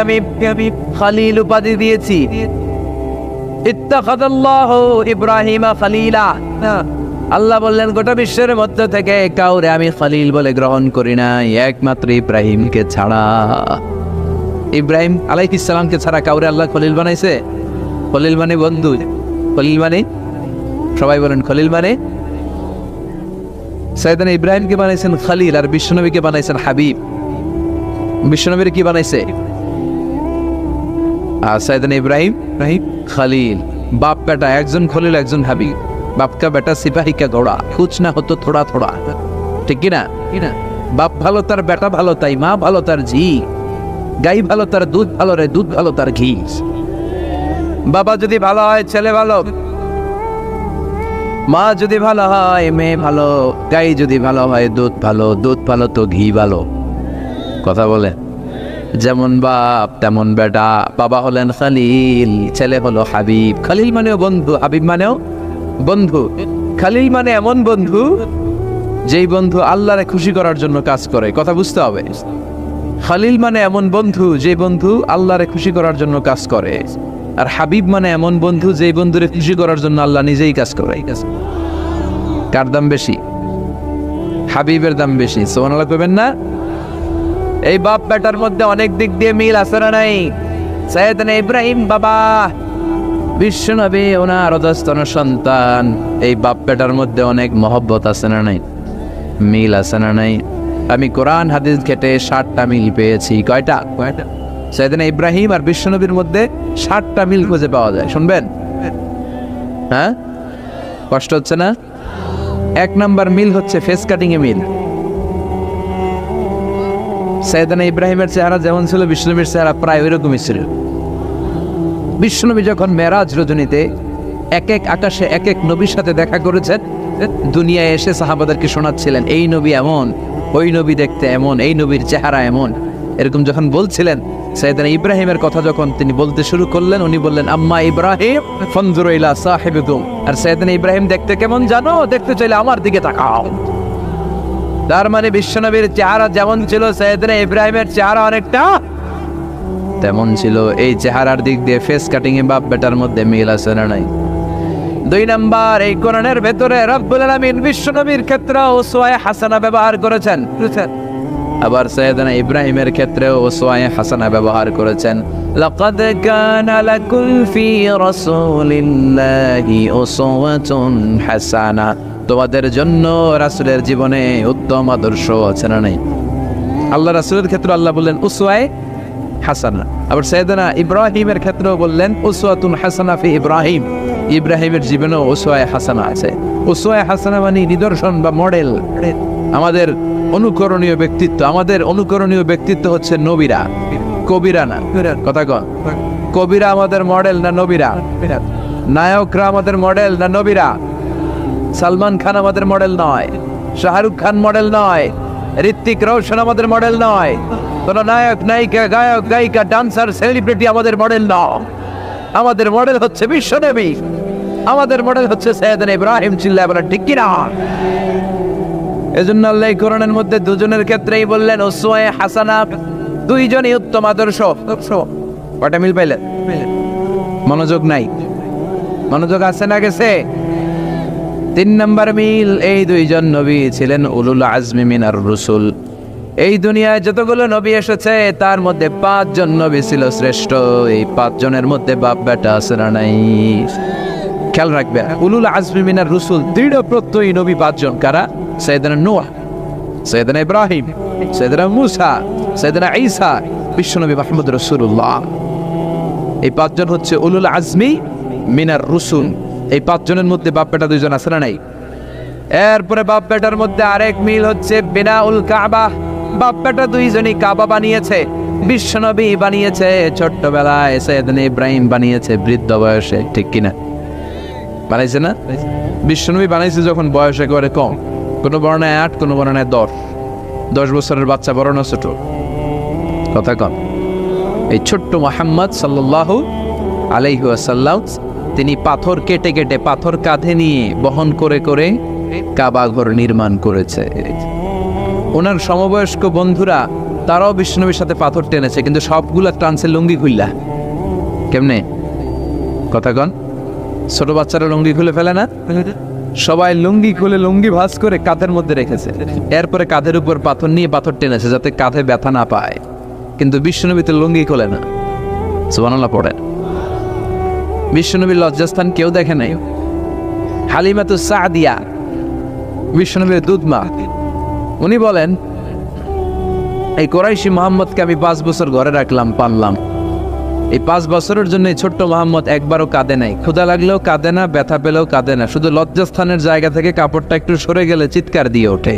আমি খলিল উপাধি দিয়েছি। ইত্তাখাযাল্লাহু ইব্রাহিমা খলিলা। আল্লাহ বললেন গোটা বিশ্বের মধ্য থেকে কাউরে আমি খলিল বলে গ্রহণ করি নাই, একমাত্র ইব্রাহিমকে ছাড়া। ইব্রাহিম আলাইহিস সালামকে ছাড়া কাউরে আল্লাহ খলিল বানাইছে? খলিল মানে বন্ধু, খলিল মানে, সবাই বলেন খলিল মানে। সাইয়েদনা ইব্রাহিমকে বানাইছেন খলিল, আর বিশ্বনবীকে বানাইছেন হাবিব। বিশ্বনবীর কি বানাইছে? আর সাইয়েদনা ইব্রাহিম খলিল। বাপ বেটা, একজন খলিল একজন হাবিব। বাপ কা বেটা সিপাহী কা ঘোড়া, কুছ না হতো থোড়া থোড়া, ঠিক কি না? বাপ ভালো তার বেটা ভালো, তাই মা ভালো তার ঝি, গাই ভালো তার দুধ ভালো রে, দুধ ভালো তার ঘি। বাবা যদি ভালো হয় ছেলে ভালো, মা যদি ভালো হয় মেয়ে ভালো, গাই যদি ভালো হয় দুধ ভালো, দুধ ভালো তো ঘি ভালো। কথা বলে যেমন বাপ তেমন বেটা। বাবা হলেন খলিল, ছেলে হলো হাবিব। খলিল মানেও বন্ধু, হাবিব মানেও বন্ধু। খলিল মানে এমন বন্ধু যেই বন্ধু আল্লাহরে খুশি করার জন্য কাজ করে। কথা বুঝতে হবে। খলিল মানে এমন বন্ধু যে বন্ধু আল্লাহরে খুশি করার জন্য কাজ করে। আর হাবিব মানে এমন বন্ধু যেই বন্ধুরে খুশি করার জন্য আল্লাহ নিজেই কাজ করে। কার দাম বেশি? হাবিবের দাম বেশি। সুবহানাল্লাহ কইবেন না? এই বাপ বেটার মধ্যে অনেক দিক দিয়ে মিল আছে না নাই? সাইয়েদনা ইব্রাহিম বাবা, বিশ্বনবী ওনার অধস্তন সন্তান, এই বাপ বেটার মধ্যে অনেক মহব্বত আছে না নাই? মিল আছে না নাই? আমি কোরআন হাদিস ঘেটে 60টা মিল পেয়েছি। কয়টা? সাইয়েদনা ইব্রাহিম আর বিশ্বনবীর মধ্যে 60টা মিল খুঁজে পাওয়া যায়। শুনবেন? হ্যাঁ, কষ্ট হচ্ছে না? 1 নাম্বার মিল হচ্ছে ফেস কাটিং এ মিল। সাইয়েদনা ইব্রাহিমের চেহারা যেমন ছিল, বিশ্বনবীর চেহারা প্রায় ওইরকমই ছিল। বিশ্বনবী যখন মেরাজ রজনীতে এক আকাশে এক নবীর সাথে দেখা করেছেন, দুনিয়ায় এসে সাহাবাদেরকে শোনাচ্ছিলেন এই নবী এমন, ওই নবী দেখতে এমন, এই নবীর চেহারা এমন, এরকম যখন বলছিলেন, সাইয়েদনা ইব্রাহিমের কথা যখন তিনি বলতে শুরু করলেন, উনি বললেন আম্মা ইব্রাহিম ফানজুরু ইলা সাহিবিকুম। আর সাইয়েদনা ইব্রাহিম দেখতে কেমন জানো? দেখতে চাইলে আমার দিকে তাকাও। তার মানে বিশ্বনবীর চেহারা যেমন ছিল, সাইয়েদনা ইব্রাহিমের চেহারা অনেকটা তেমন ছিল। এই চেহারার দিক দিয়ে ফেস কাটিং এ বাপ বেটার মধ্যে মিল আছে না নাই? 2 নাম্বার, এই কোরআনের ভেতরে রব্বুল আলামিন বিশ্বনবীর ক্ষেত্রে উসওয়ায়ে হাসানা ব্যবহার করেছেন। আবার সাইয়েদনা ইব্রাহিমের ক্ষেত্রেও উসওয়ায়ে হাসানা ব্যবহার করেছেন। লাকাদ কানা লাকুম ফি রাসূলিল্লাহি উসওয়াতুন হাসানা, তোমাদের জন্য রাসূলের জীবনে উত্তম আদর্শ আছে না নাই? আল্লাহ রাসূলের ক্ষেত্রে আল্লাহ বললেন উসওয়ায়ে হাসানা। আবার সাইয়েদনা ইব্রাহিমের ক্ষেত্রেও বললেন উসওয়াতুন হাসানা ফি ইব্রাহিম, ইব্রাহিমের জীবনেও উসওয়ায়ে হাসানা আছে। উসওয়ায়ে হাসানা মানে নিদর্শন বা মডেল, আমাদের অনুকরণীয় ব্যক্তিত্ব। আমাদের অনুকরণীয় ব্যক্তিত্ব হচ্ছে নবীরা, কবিরা না। কথা কন, কবিরা আমাদের মডেল না নবীরা? নায়করা আমাদের মডেল না নবীরা? সালমান খান আমাদের মডেল নয়, শাহরুখ খান মডেল নয়, ঋত্বিক রোশন আমাদের মডেল নয়, কোন নায়ক নায়িকা গায়ক গায়িকা ডান্সার সেলিব্রিটি আমাদের মডেল নয়। আমাদের মডেল হচ্ছে বিশ্বনবী। আমাদের মডেল হচ্ছে সাইয়েদনা ইব্রাহিম। চিল্লায় বলেন ঠিক কিনা? এজন্য আল্লাহ কোরআনের মধ্যে দুজনের ক্ষেত্রেই বললেন উসওয়ায়ে হাসানা, দুইজনই উত্তম আদর্শ। কয়টা মিল পাইলেন? মনোযোগ নাই? মনোযোগ আছে না গেছে? 3 নাম্বার মিল, এই দুইজন নবী ছিলেন উলুল আজমি মিনার রুসুল। এই দুনিয়ায় যতগুলো নবী এসেছে তার মধ্যে 5 জন নবী ছিল শ্রেষ্ঠ। এই 5 জনের মধ্যে বাপ বেটা আছে না নাই? খেয়াল রাখবেন, উলুল আজমি মিনার রুসুল দৃঢ় প্রত্যয়ী নবী 5 জন। কারা? সাইয়েদনা নূহ, সাইয়েদনা ইব্রাহিম, সাইয়েদনা মূসা, সাইয়েদনা ঈসা, বিশ্বনবী মুহাম্মদ রাসূলুল্লাহ। এই 5 জন হচ্ছে উলুল আজমি মিনার রুসুল। এই 5 জনের মধ্যে বাপ বেটা 2 জন আছে না নাই? এরপরে বাপ বেটার মধ্যে আরেক মিল হচ্ছে বিনাউল কাবা। বাপ বেটা 2 জনই কাবা বানিয়েছে। বিশ্বনবী বানিয়েছে ছোট্টবেলায়, সাইয়েদনা ইব্রাহিম বানিয়েছে বৃদ্ধ বয়সে। ঠিক কিনা? বানাইছে না? বিশ্বনবী বানাইছে যখন বয়স একেবারে কম, কোনো বর্ণায় 8, কোনো বর্ণায় 10 বছরের বাচ্চা, বড় না ছোট? কথা কম। এই ছোট্ট মুহাম্মদ সাল্লাল্লাহু আলাইহি ওয়াসাল্লাম তিনি পাথর কেটে কেটে, পাথর কাঁধে নিয়ে বহন করে করে কাবা ঘর নির্মাণ করেছে। ওনার সমবয়স্ক বন্ধুরা তারাও বিশ্বনবীর সাথে পাথর টেনেছে, কিন্তু সবগুলা টানছে লুঙ্গি খুললা। কেমনে? কথা কন। ছোট বাচ্চারা লুঙ্গি খুলে ফেলে না? সবাই লুঙ্গি খুলে লুঙ্গি ভাঁজ করে কাঁধের মধ্যে রেখেছে। এরপরে কাঁধের উপর পাথর নিয়ে পাথর টেনেছে যাতে কাঁধে ব্যথা না পায়। কিন্তু বিশ্বনবী তো লুঙ্গি খোলে না। সুবহানাল্লাহ পড়েন। বিশ্বনবীর লজ্জাস্থান কেউ দেখে নাই। হালিমাতুস সাদিয়া, বিশ্বনবীর দুধমা, উনি বলেন এই কুরাইশি মুহাম্মদকে আমি 5 বছর ঘরে রাখলাম, পাললাম। এই 5 বছরের জন্য ছোট্ট মুহাম্মদ একবারও কাঁদে নাই। ক্ষুধা লাগলেও কাঁদে না, ব্যথা পেলেও কাঁদে না। শুধু লজ্জাস্থানের জায়গা থেকে কাপড়টা একটু সরে গেলে চিৎকার দিয়ে ওঠে।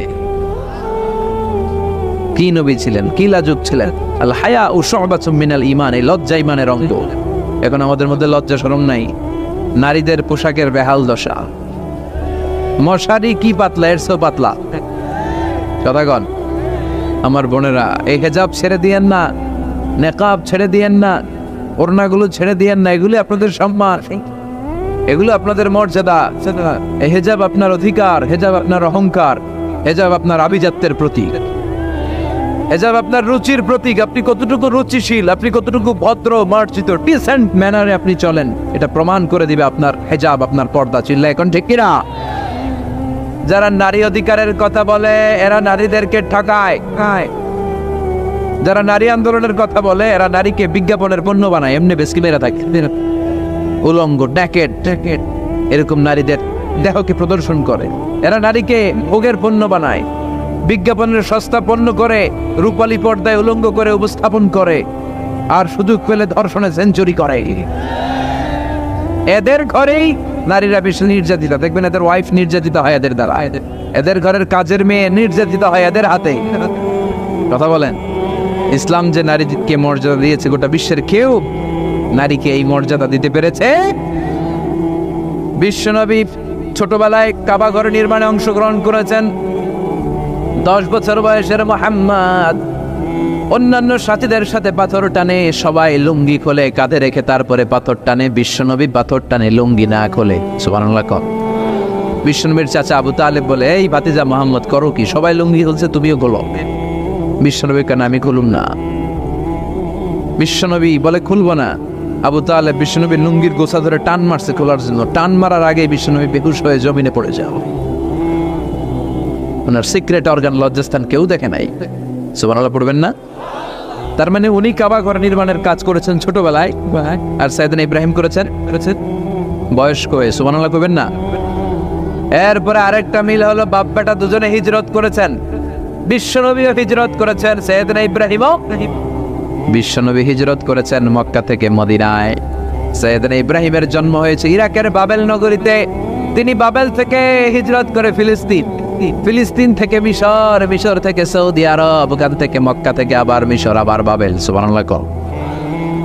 কি নবী ছিলেন, কি লাজুক ছিলেন। আল হায়া ও শুবাতুম মিনাল ঈমান, এই লজ্জা ঈমানের অঙ্গ। এখন আমাদের মধ্যে লজ্জা শরম নাই। নারীদের পোশাকের বেহাল দশা। মশারি কি পাতলা, এর চেয়েও পাতলা। কথাগণ আমার বোনেরা, এই হেজাব ছেড়ে দিয়েন না, নেকাব ছেড়ে দিয়েন না, ওড়নাগুলো ছেড়ে দিয়েন না। এগুলি আপনাদের সম্মান, এগুলো আপনাদের মর্যাদা। এই হেজাব আপনার অধিকার, হেজাব আপনার অহংকার, হেজাব আপনার আভিজাত্যের প্রতীক, হেজাব আপনার রুচির প্রতীক। আপনি কতটুকু রুচিশীল, আপনি কতটুকু ভদ্র, মার্জিত, ডিসেন্ট ম্যানারে আপনি চলেন, এটা প্রমাণ করে দিবে আপনার হেজাব, আপনার পর্দা। চিল্লা এখন ঠিক কিনা? যারা নারী অধিকারের কথা বলে এরা নারীদেরকে ঠকায়। যারা নারী আন্দোলনের কথা বলে এরা নারীকে বিজ্ঞাপনের পণ্য বানায়, এমনি বেশি মেরা থাকে। উলঙ্গ, ড্যাকেট এরকম নারীদের দেহকে প্রদর্শন করে। এরা নারীকে ভোগের পণ্য বানায়, বিজ্ঞাপনের সস্তা পণ্য করে রূপালী পর্দায় উলঙ্গ করে উপস্থাপন করে, আর সুযোগ পেলে ধর্ষণে সেঞ্চুরি করে। এদের ঘরেই নারীরা বেশি নির্যাতিত। দেখবেন এদের ওয়াইফ নির্যাতিত হয় এদের দ্বারা, এদের ঘরের কাজের মেয়ে নির্যাতিত হয় এদের হাতে। কথা বলেন। ইসলাম যে নারীকে মর্যাদা দিয়েছে, গোটা বিশ্বের কেউ নারীকে এই মর্যাদা দিতে পেরেছে? বিশ্বনবী ছোটবেলায় কাবা ঘর নির্মাণে অংশগ্রহণ করেছেন। 10 বছর বয়সের মুহাম্মদ অন্যান্য সাথীদের সাথে পাথর টানে, সবাই লুঙ্গি খোলে কাঁধে রেখে, তারপরে পাথর টানে। বিশ্বনবী পাথর টানে লুঙ্গি না খোলে। সুবহানাল্লাহ। বিশ্বনবীর চাচা আবু তালেব বলে, এই ভাতিজা মুহাম্মদ করো কি? সবাই লুঙ্গি খুলছে, তুমিও খোলো। বিশ্বনবী কেন? আমি খুলুম না। বিশ্বনবী বলে খুলবো না। আবু তালেব বিশ্বনবীর লুঙ্গির গোছা ধরে টান মারছে খোলার জন্য। টান মারার আগে বিশ্বনবী বেহুশ হয়ে জমিনে পড়ে যাও। ওনার সিক্রেট অর্গান লজ্জাস্থান কেউ দেখে নাই। সুবহানাল্লাহ পড়বেন না? তার মানে উনি কাবা ঘর নির্মাণের কাজ করেছেন ছোটবেলায়, আর সাইয়েদনা ইব্রাহিম করেছেন বয়স্ক হয়ে। সুবহানাল্লাহ কইবেন না? এরপরে আরেকটা মিল হলো বাপ বেটা দুজনে হিজরত করেছেন। বিশ্বনবীও হিজরত করেছেন, সাইয়েদনা ইব্রাহিমও। বিশ্বনবী হিজরত করেছেন মক্কা থেকে মদিনায়। সাইয়েদনা ইব্রাহিমের জন্ম হয়েছে ইরাকের বাবেল নগরীতে। তিনি বাবেল থেকে হিজরত করে ফিলিস্তিন, ফিলিস্তিন থেকে মিশর, মিশর থেকে সৌদি আরব, ওখান থেকে মক্কা থেকে আবার মিশর, আবার বাবেল। সুবহানাল্লাহ।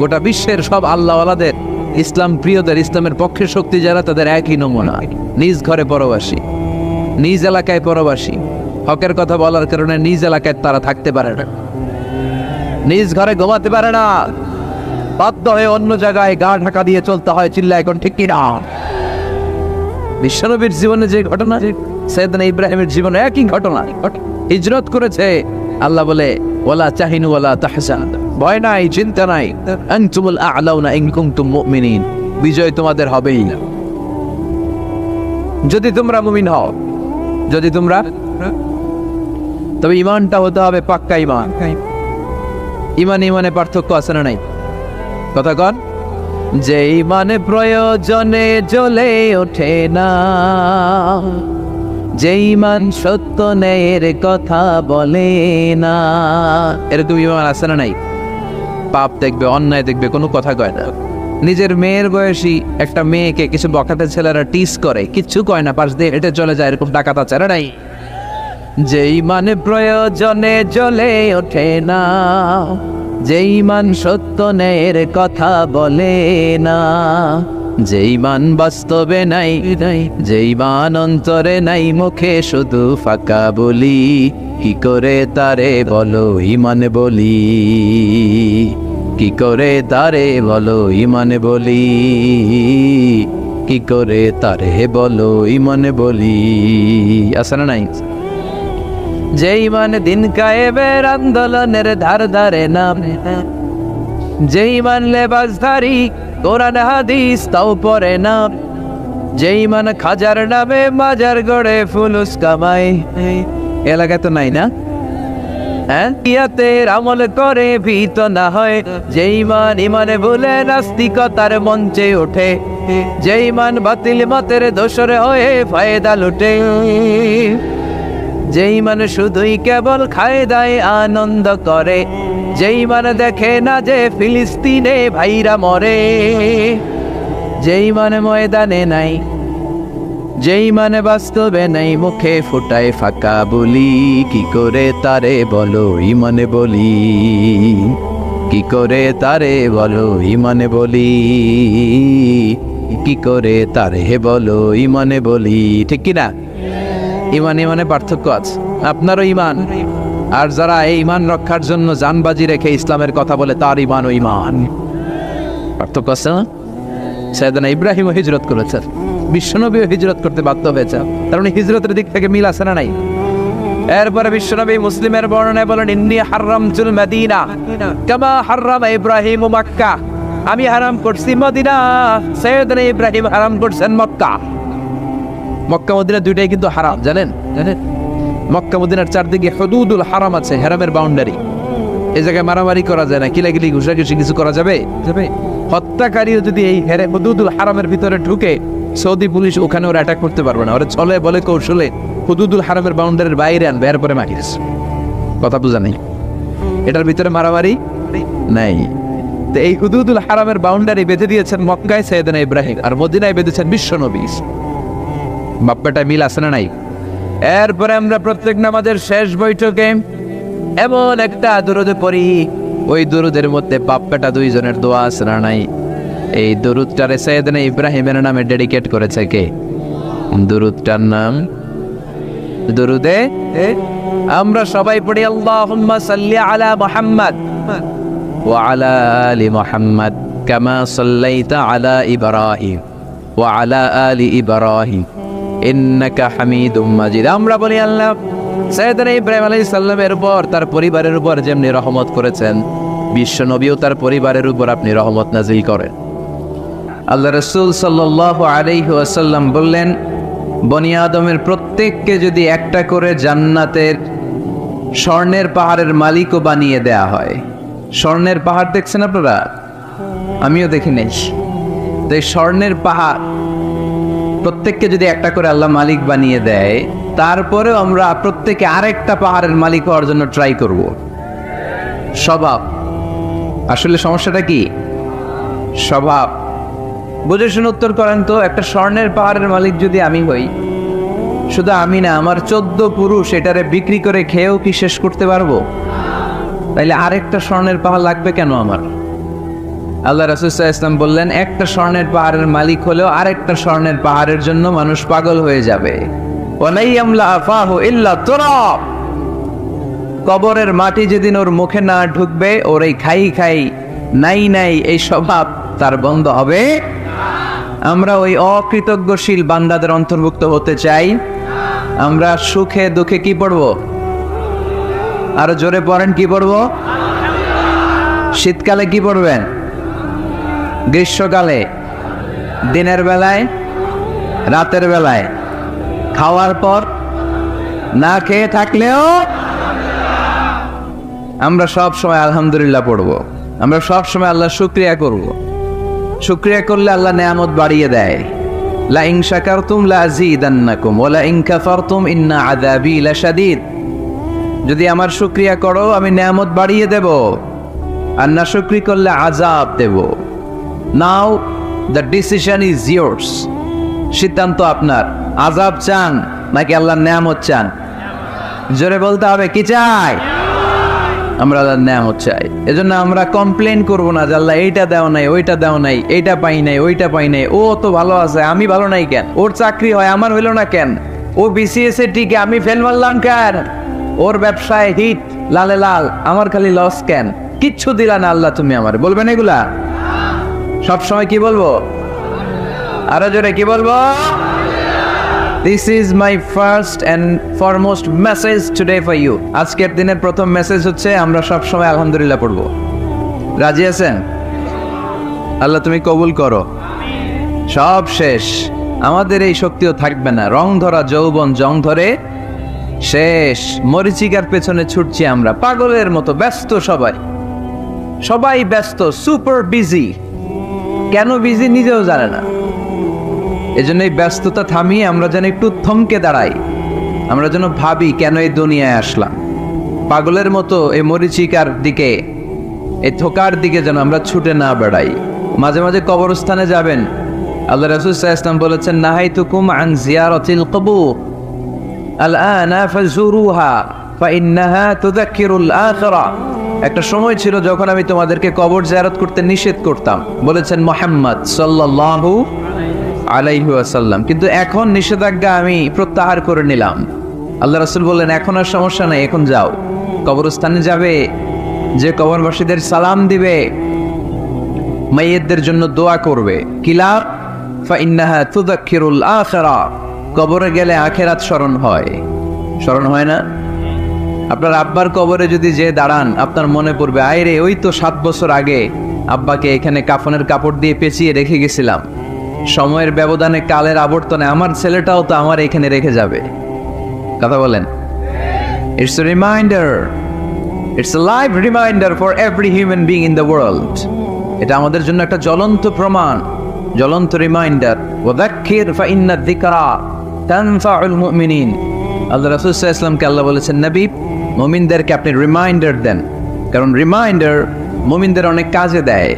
গোটা বিশ্বের সব আল্লাহওয়ালাদের, ইসলাম প্রিয়দের, ইসলামের পক্ষে শক্তি যারা, তাদের একই নমুনা। নিজ ঘরে পরবাসী, নিজ এলাকায় পরবাসী। হকের কথা বলার কারণে নিজ এলাকায় তারা থাকতে পারে না, নিজ ঘরে ঘুমাতে পারে না, বাধ্য হয়ে অন্য জায়গায় গা ঢাকা দিয়ে চলতে হয়। চিল্লা এখন ঠিক কিনা? বিশ্বনবীর জীবনে যে ঘটনা, সাইয়েদনা ইব্রাহিমের জীবনে একই ঘটনা। হিজরত করেছে, আল্লাহ বলে ওয়ালা তাহিনু ওয়ালা তাহজান, ভয় নাই, চিন্তা নাই, আনতুমুল আ'লাউনা ইন কুনতুম মুমিনিন, বিজয় তোমাদের হবেই না যদি তোমরা মুমিন হও। যদি তোমরা, তবে ঈমানটা হতে হবে পাক্কা ঈমান। ঈমানে পার্থক্য আছে না নাই? কথা কন। যে ঈমানে প্রয়োজনে জ্বলে ওঠে না, যে ঈমান সত্য ন্যায়ের কথা বলে না, এরকম ঈমান আছে না নাই? পাপ দেখবে, অন্যায় দেখবে, কোনো কথা কয় না। নিজের মেয়ের বয়সী একটা মেয়েকে কিছু বখাটে ছেলেরা টিস করে, কিচ্ছু কয় না, পাশ দিয়ে হেঁটে চলে যায়, এরকম ডাকাত আছে না নাই? যে ঈমানে প্রয়োজনে জ্বলে ওঠে না, যে ঈমান সত্য ন্যায়ের কথা বলে না, যে ঈমান বাস্তবে নাই, যে ঈমান অন্তরে নাই, মুখে শুধু ফাঁকা বলি, কি করে তারে বলো ঈমান বলি, কি করে তারে বলো ঈমান বলি, কি করে তারে বলো ঈমান বলি। আছে না নাই? যে ঈমান দিন কায়েমের আন্দোলনের ধার ধারে না, যে ঈমান লেবাসধারী কোরআন হাদিস তাও পড়ে না, যে ঈমান খাজার নামে মাজার গড়ে ফুলুস কামাই। এলাকায় তো নাই না? হ্যাঁ, ইয়াতের আমল করে ভীত না হয়, যে ঈমান ঈমানে ভুলে নাস্তিকতার মঞ্চে ওঠে, যে ঈমান বাতিল মতের দোসর হয়ে ফায়দা লুটে, যে ঈমান শুধুই কেবল খায় দায় আনন্দ করে, যে ঈমান দেখে না যে ফিলিস্তিনে ভাইরা মরে, যে ঈমান ময়দানে নাই, যে ঈমান বাস্তবে নাই, মুখে ফুটায় ফাঁকা বলি, কি করে তারে বলো ঈমান বলি, কি করে তারে বলো ঈমান বলি, কি করে তারে বলো ঈমান বলি। ঠিক কিনা? ঈমানে পার্থক্য আছে। আপনারও ঈমান, আর যারা এই ঈমান রক্ষার জন্য জানবাজি রেখে ইসলামের কথা বলে, তার ঈমান ও ঈমান পার্থক্য আছে না? সাইয়েদনা ইব্রাহিমও হিজরত করেছেন, বিশ্বনবীও হিজরত করতে বাধ্য হয়েছে, কারণ হিজরতের দিক থেকে মিল আছে না নাই? এরপরে বিশ্বনবী মুসলিমের বর্ণনায় বলেন, ইন্নী হারামতুল মদিনা কামা হারামা ইব্রাহিম মক্কা, আমি হারাম করছি মদিনা, সাইয়েদনা ইব্রাহিম হারাম করছেন মক্কা। মক্কা মদিনা দুইটাই কিন্তু হারাম, জানেন? মক্কা মদিনার চারদিকে হুদুদুল হারাম আছে, হারামের বাউন্ডারি। এই জায়গায় মারামারি করা যায় না, কিলাকিলি ঘুষাঘুষি কিছু করা যাবে? হত্যাকারীও যদি এই হুদুদুল হারামের ভিতরে ঢুকে, সৌদি পুলিশ ওখানে ওরা অ্যাটাক করতে পারবে না, ওরা চলে বলে কৌশলে হুদুদুল হারামের বাউন্ডারির বাইরে আনবে, এরপরে মারিস। কথা বুঝা নেই? এটার ভিতরে মারামারি নাই। তো এই হুদুদুল হারামের বাউন্ডারি বেঁধে দিয়েছেন মক্কায় সাইয়েদনা ইব্রাহিম, আর মদিনায় বেঁধেছেন বিশ্বনবী। বাপ্পাটা মিল আছে না নাই? এরপরে আমরা প্রত্যেক নামাজের শেষ বৈঠকে এমন একটা দুরুদ পড়ি, ওই দুরুদের মধ্যে বাপ্পাটা দুইজনের দোয়া আছে না নাই? এই দুরুদটারে সাইয়েদনা ইব্রাহিমের নামে ডেডিকেট করেছে কে? দুরুদটার নাম দুরুদে আমরা সবাই পড়ি, আল্লাহুম্মা সাল্লি আলা মুহাম্মাদ ওয়া আলা আলি মুহাম্মাদ কামা সাল্লাইতা আলা ইব্রাহিম ওয়া আলা আলি ইব্রাহিম ইন্নাকা হামিদুম মাজিদ। আমরা বলি, আল্লাহ সাইয়েদনা ইব্রাহিম আলাইহিস সালামের উপর, তার পরিবারের উপর যেমনি রহমত করেছেন, বিশ্ব নবীও তার পরিবারের উপর আপনি রহমত নাজিল করেন। আল্লাহ রাসূল সাল্লাল্লাহু আলাইহি ওয়াসাল্লাম বললেন, বনি আদমের প্রত্যেককে যদি একটা করে জান্নাতের স্বর্ণের পাহাড়ের মালিকও বানিয়ে দেয়া হয়। স্বর্ণের পাহাড় দেখছেন আপনারা? আমিও দেখি নাই। তো এই স্বর্ণের পাহাড় প্রত্যেককে যদি একটা করে আল্লাহ মালিক বানিয়ে দেয়, তারপরেও আমরা প্রত্যেকে আরেকটা পাহাড়ের মালিক হওয়ার জন্য ট্রাই করব। স্বভাব, আসলে সমস্যাটা কি? স্বভাব। বুঝে শুনে উত্তর করেন তো, একটা স্বর্ণের পাহাড়ের মালিক যদি আমি হই, শুধু আমি না, আমার 14 পুরুষ এটারে বিক্রি করে খেয়েও কি শেষ করতে পারবো? তাইলে আরেকটা স্বর্ণের পাহাড় লাগবে কেন আমার? আল্লাহ রাসূল সাল্লাল্লাহু আলাইহি ওয়াসাল্লাম বললেন, একটা স্বর্ণের পাহাড়ের মালিক হলেও আরেকটা স্বর্ণের পাহাড়ের জন্য মানুষ পাগল হয়ে যাবে। ওয়ালাইয়ামলা আফাহু ইল্লা তুরাব, কবরের মাটি যেদিন ওর মুখে না ঢুকবে, ওর এই খাই খাই নাই নাই এই স্বভাব তার বন্ধ হবে। আমরা ওই অকৃতজ্ঞশীল বান্দাদের অন্তর্ভুক্ত হতে চাই। আমরা সুখে দুঃখে কি পড়ব? আরো জোরে পড়েন, কি পড়ব? শীতকালে কি পড়বেন? গ্রীষ্মকালে? দিনের বেলায়, রাতের বেলায়, খাওয়ার পর, না খেয়ে থাকলেও আমরা সব সময় আলহামদুলিল্লাহ পড়ব। আমরা সব সময় আল্লাহ শুকরিয়া করব। শুকরিয়া করলে আল্লাহ নেয়ামত বাড়িয়ে দেয়। লা ইন শাকারতুম লা আযীদান্নাকুম ওয়া লা ইন কাফারতুম ইন্না আযাবী লাশাদীদ। যদি আমার শুকরিয়া করো আমি নেয়ামত বাড়িয়ে দেব, আর না শুকরি করলে আযাব দেব। নাও দ্য ডিসিশন ইজ ইয়ার্স। সিদ্ধান্ত আপনার। আযাব চান নাকি আল্লাহর নেয়ামত চান? জোরে বলতে হবে, কি চাই? আমরা আল্লাহর নেয়ামত চাই। এজন্য আমরা কমপ্লেন করব না যে আল্লাহ এইটা দাও নাই, ওইটা দাও নাই, এইটা পাই নাই, ওইটা পাই নাই। ও তো ভালো আছে, আমি ভালো নাই কেন? ওর চাকরি হয়, আমার হইল না কেন? ও বিসিএস এ টিকে, আমি ফেল মারলাম কেন? ওর ব্যবসায় হিট লালে লাল, আমার খালি লস কেন? কিচ্ছু দিলা না আল্লাহ তুমি আমার। বলবেন এগুলা সব সময়? কি বলবো? আরো জোরে কি বলবো? This is my first and foremost message today for you. আজকের দিনের প্রথম মেসেজ হচ্ছে আমরা সব সময় আলহামদুলিল্লাহ পড়ব। রাজি আছেন? আল্লাহ তুমি কবুল করো। সব শেষ, আমাদের এই শক্তিও থাকবে না। রং ধরা যৌবন জং ধরে শেষ। মরিচিকার পেছনে ছুটছি আমরা পাগলের মতো। ব্যস্ত সবাই, সবাই ব্যস্ত, সুপার বিজি। কেন বিজি নিজেও জানে না। এজন্য এই ব্যস্ততা থামিয়ে আমরা যেন একটু থমকে দাঁড়াই। আমরা যেন ভাবি কেন এই দুনিয়ায় আসলাম। পাগলের মতো এই মরিচিকার দিকে, এই ধোকার দিকে যেন আমরা ছুটে না বেড়াই। মাঝে মাঝে কবরস্থানে যাবেন। আল্লাহ রাসূল সাল্লাল্লাহু আলাইহি ওয়াসাল্লাম বলেছেন, নাহাইতুকুম আন জিয়ারাতিল কবুর আলআনা ফাজুরুহা ফাইন্নাহা তুযাক্কিরুল আখিরাহ। একটা সময় ছিল যখন আমি তোমাদেরকে কবর জিয়ারত করতে নিষেধ করতাম, বলেছেন মুহাম্মদ সাল্লাল্লাহু আলাইহি ওয়াসাল্লাম। কিন্তু এখন নিষেধাজ্ঞা আমি প্রত্যাহার করে নিলাম। আল্লাহ রাসূল বললেন, এখন আর সমস্যা নাই, এখন যাও কবরস্থানে যাবে, যে কবরবাসীদের সালাম দিবে, মাইয়িতদের জন্য দোয়া করবে। কিলা ফাইন্নাহা তুযাক্কিরুল আখিরাহ। কবরে গেলে আখিরাত স্মরণ হয়। স্মরণ হয় না? আপনার আব্বার কবরে যদি যে দাঁড়ান, আপনার মনে পড়বে, আয়রে ওই তো 7 বছর আগে আব্বাকে এখানে কাফনের কাপড় দিয়ে পেঁচিয়ে রেখে গেছিলাম। সময়ের ব্যবধানে, কালের আবর্তনে আমার ছেলেটাও তো আমার এখানে রেখে যাবে। কথা বলেন? It's a reminder, it's a live reminder for every human being in the world. এটা আমাদের জন্য একটা জ্বলন্ত প্রমাণ, জ্বলন্ত রিমাইন্ডার। ওয়াযাক্কির ফাইন্না যিকরা তানফাউল মুমিনিন। আল্লাহ রাসূল সাল্লাল্লাহু আলাইহি ওয়াসাল্লামকে আল্লাহ বলেছেন, নবী মুমিনদেরকে আপনি রিমাইন্ডার দেন, কারণ রিমাইন্ডার মুমিনদের অনেক কাজে দেয়।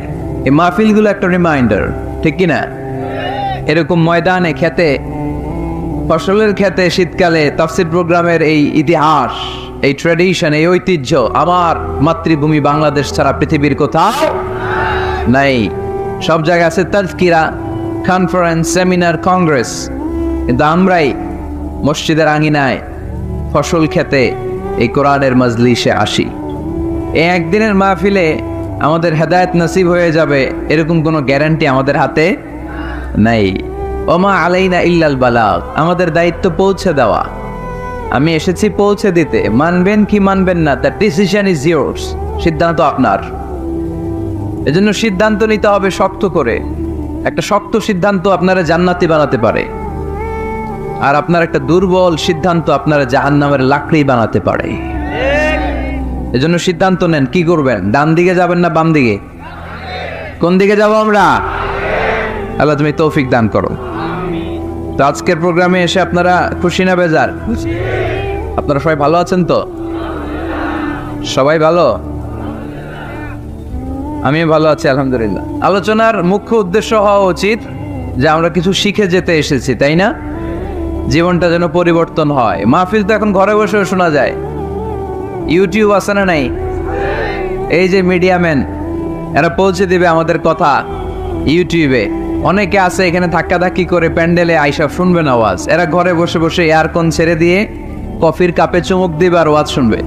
এই মাহফিলগুলো একটা রিমাইন্ডার, ঠিক কি না? এরকম ময়দানে, খেতে, ফসলের খেতে শীতকালে তাফসীর প্রোগ্রামের এই ইতিহাস, এই ট্র্যাডিশন, এই ঐতিহ্য আমার মাতৃভূমি বাংলাদেশ ছাড়া পৃথিবীর কোথাও নাই। সব জায়গায় আছে তাজকিরা, কনফারেন্স, সেমিনার, কংগ্রেস, কিন্তু আমরাই মসজিদের আঙিনায়, ফসল খেতে, এই কোরআনের মজলিসে আসি। এই একদিনের মাহফিলে আমাদের হেদায়েত নসিব হয়ে যাবে এরকম কোনো গ্যারান্টি আমাদের হাতে নাই। ওমা আলাইনা ইল্লাল বালাগ। আমাদের দায়িত্ব পৌঁছে দেওয়া। আমি এসেছি পৌঁছে দিতে। মানবেন কি মানবেন না, দ্য ডিসিশন ইজ ইয়ার্স। সিদ্ধান্ত আপনার। এজন্য সিদ্ধান্ত নিতে হবে শক্ত করে। একটা শক্ত সিদ্ধান্ত আপনারা জান্নাতি বানাতে পারে, আর আপনার একটা দুর্বল সিদ্ধান্ত আপনারা জাহান্নামের লাকড়ি বানাতে পারে। এজন্য সিদ্ধান্ত নেন, কি করবেন? ডান দিকে যাবেন না বাম দিকে? কোন দিকে যাব আমরা? আল্লাহ তুমি তৌফিক দান করো। তো আজকের প্রোগ্রামে এসে আপনারা খুশি না বেজার? আপনারা সবাই ভালো আছেন তো? সবাই ভালো? আমিও ভালো আছি আলহামদুলিল্লাহ। আলোচনার মুখ্য উদ্দেশ্য হওয়া উচিত যে আমরা কিছু শিখে যেতে এসেছি, তাই না? জীবনটা যেন পরিবর্তন হয়। মাহফিল তো এখন ঘরে বসেও শোনা যায়। ইউটিউব আছে না নাই? এই যে মিডিয়াম্যান, এরা পৌঁছে দিবে আমাদের কথা ইউটিউবে। অনেকে আছে এখানে ধাক্কাধাক্কি করে প্যান্ডেলে আইসা শুনবেন আওয়াজ। এরা ঘরে বসে বসে এয়ারকন ছেড়ে দিয়ে কফির কাপে চুমুক দিবে আর ওয়াজ শুনবে,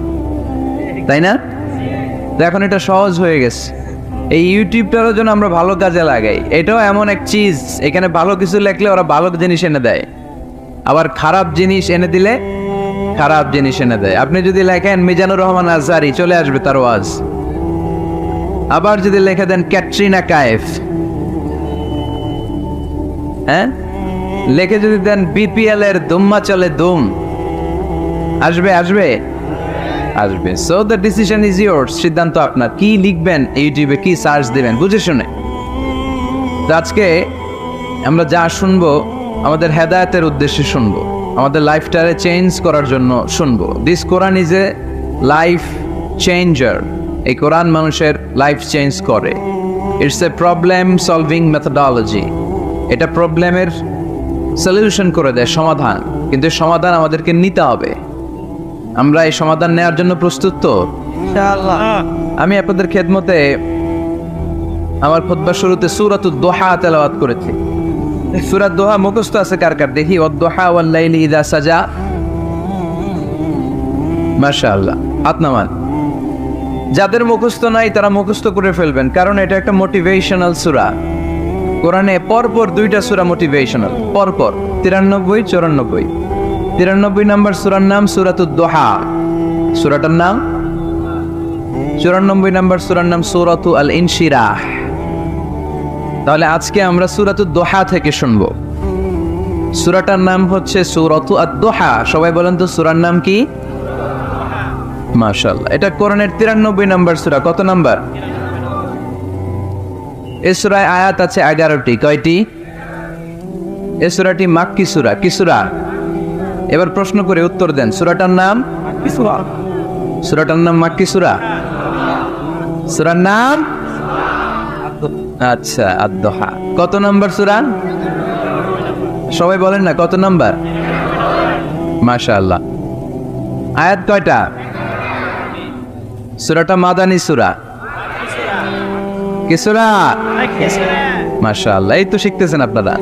তাই না? তো এখন এটা সহজ হয়ে গেছে। এই ইউটিউবটারও জন্য আমরা ভালো কাজে লাগাই। এটাও এমন এক চিজ, এখানে ভালো কিছু লেখলে ওরা ভালো জিনিস এনে দেয়, আবার খারাপ জিনিস এনে দিলে খারাপ জিনিস এনে দেয়। আপনি যদি লেখেন মিজানুর রহমান আজহারি, চলে আসবে তার ওয়াজ। আবার যদি লিখে দেন ক্যাটরিনা কাইফ, হ্যাঁ, লিখে যদি দেন বিপিএল এর দুম্মা চলে দুম, আসবে আসবে আসবে। So the decision is yours, সিদ্ধান্ত আপনার। কি লিখবেন ইউটিউবে, কি সার্চ দিবেন বুঝে শুনে। তো আজকে আমরা যা শুনবো আমাদের হেদায়েতের উদ্দেশ্যে শুনবো, আমাদের লাইফটারে চেঞ্জ করার জন্য শুনবো। This Quran is a life changer. এই কোরআন মানুষের লাইফ চেঞ্জ করে। It's a problem solving methodology. এটা প্রবলেমের সলিউশন করে দেয়, সমাধান। কিন্তু সমাধান আমাদেরকে নিতে হবে। আমরা এই সমাধান নেওয়ার জন্য প্রস্তুত তো? ইনশাআল্লাহ। আমি আপনাদের খেদমতে আমার খুতবার শুরুতে সূরাতুদ দোহা তেলাওয়াত করেছি। সূরা দোহা মুখস্থ আছে কার কার দেখি? ওয়াদ-দোহা ওয়াল-লাইলি ইযা সাজা। মাশাআল্লাহ, হাত নামান। যাদের মুখস্থ নাই তারা মুখস্থ করে ফেলবেন, কারণ এটা একটা মোটিভেশনাল সূরা। কোরআনে পরপর দুইটা সূরা মোটিভেশনাল, পরপর 93 94। 93 নম্বর সূরার নাম সূরাতুদ দোহা, সূরাটার নাম। 94 নম্বর সূরার নাম সূরাতু আল ইনশিরাহ। তাহলে আজকে আমরা সূরাতুদ দোহা থেকে শুনবো। সূরাটার নাম হচ্ছে সূরাতু আদ-দোহা। সবাই বলেন তো সূরার নাম কি? মাশাআল্লাহ। এটা কোরআনের 93 নম্বর সূরা। কত নাম্বার? এই সূরায় আয়াত আছে 11টি। কয়টি? এই সূরাটি মাক্কি সূরা। কি সূরা? এবার প্রশ্ন করে উত্তর দেন। সূরাটার নাম? সূরাটার নাম মাক্কি সূরা। সূরার নাম? আচ্ছা, আদ-দোহা। কত নাম্বার সূরা? সবাই বলেন না কত নাম্বার? মাশাআল্লাহ। আয়াত কয়টা? সূরাটা মাদানী সূরা। কি সূরা? মাশাআল্লাহ, এই তো শিখতেছেন আপনারা।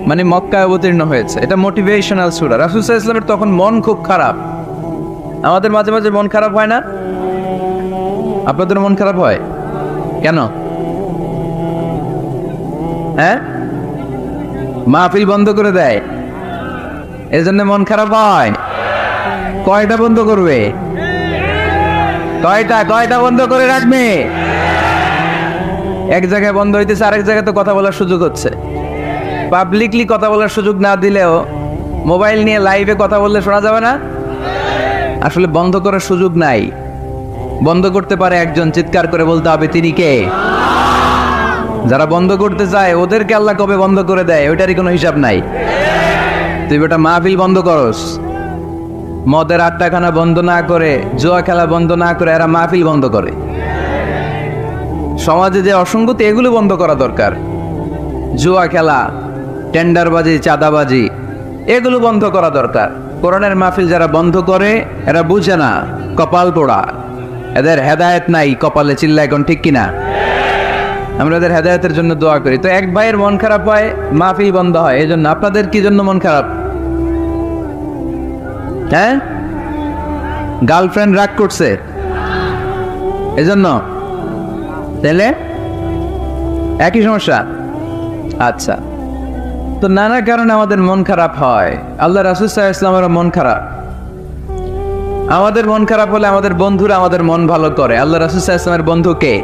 মানে মক্কায় অবতীর্ণ হয়েছে। এটা মোটিভেশনাল সূরা। রাসূল সাল্লাল্লাহু আলাইহি ওয়াসাল্লামের তখন মন খুব খারাপ। আমাদের মাঝে মাঝে মন খারাপ হয় না? আপনাদের মন খারাপ হয় কেন? হ্যাঁ, মাহফিল বন্ধ করে দেয়, এজন্য মন খারাপ হয়। কয়টা বন্ধ করবে? কয়টা বন্ধ করে রাখবে? এক জায়গায় বন্ধ হইতেছে, আরেক জায়গায় তো কথা বলার সুযোগ হচ্ছে। পাবলিকলি কথা বলার সুযোগ না দিলেও মোবাইল নিয়ে লাইভে কথা বললে শোনা যাবে না? আসলে বন্ধ করার সুযোগ নাই। বন্ধ করতে পারে একজন, চিৎকার করে বলতে হবে তিনি কে। যারা বন্ধ করতে চায় ওদেরকে আল্লাহ কবে বন্ধ করে দেয় ওইটারই কোনো হিসাব নাই। তুই বেটা মাহফিল বন্ধ করস, মদের আড্ডাখানা বন্ধ না করে, জুয়া খেলা বন্ধ না করে এরা মাহফিল বন্ধ করে। সমাজে যে অসঙ্গতি এগুলো বন্ধ করা দরকার। জুয়া খেলা, টেন্ডারবাজি, চাঁদাবাজি এগুলো বন্ধ করা দরকার। কোরআনের মাহফিল যারা বন্ধ করে এরা বুঝে না, কপাল পোড়া, এদের হেদায়েত নাই কপালে। চিল্লা এখন ঠিক কিনা? আমরা এদের হেদায়েতের জন্য দোয়া করি। তো এক ভাইয়ের মন খারাপ হয়, মাহফিল বন্ধ হয়। এই জন্য আপনাদের কি জন্য মন খারাপ? হ্যাঁ, গার্লফ্রেন্ড রাগ করছে এজন্য? তাহলে একই সমস্যা। আচ্ছা, তো নানা কারণে আমাদের মন খারাপ হয়। আল্লাহ রাসূল সাল্লাল্লাহু আলাইহি ওয়াসাল্লামের মন খারাপ। আমাদের মন খারাপ হলে আমাদের বন্ধুরা আমাদের মন ভালো করে। আল্লাহ রাসূল সাল্লাল্লাহু আলাইহি ওয়াসাল্লামের বন্ধু কে?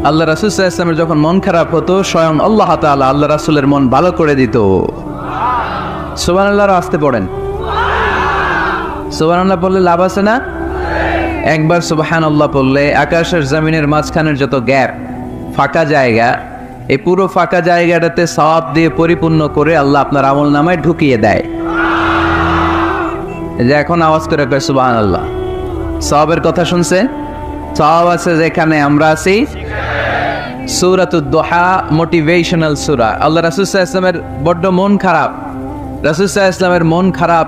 আল্লাহ রাসূল সাল্লাল্লাহু আলাইহি ওয়াসাল্লামের যখন মন খারাপ হতো স্বয়ং আল্লাহ তাআলা আল্লাহ রাসূলের মন ভালো করে দিত। সুবহানাল্লাহ। আসতে পড়েন সুবহানাল্লাহ, বললে লাভ আছে না? একবার সুবহানাল্লাহ বললে আকাশের জমিনের মাঝখানের যত গ্যাপ, ফাঁকা জায়গা, এই পুরো ফাঁকা জায়গাটাতে সওয়াব দিয়ে পরিপূর্ণ করে আল্লাহ আপনার আমল নামায় ঢুকিয়ে দেয়। এই যে এখন আওয়াজ করে কয় সুবহানাল্লাহ। সওয়াবের কথা শুনছে? সওয়াব আছে যেখানে আমরা আছি। সূরাতুদ দোহা মোটিভেশনাল সূরা। আল্লাহ রাসূল সাল্লাল্লাহু আলাইহি ওয়াসাল্লামের বড্ড মন খারাপ। রাসূল সাল্লাল্লাহু আলাইহি ওয়াসাল্লামের মন খারাপ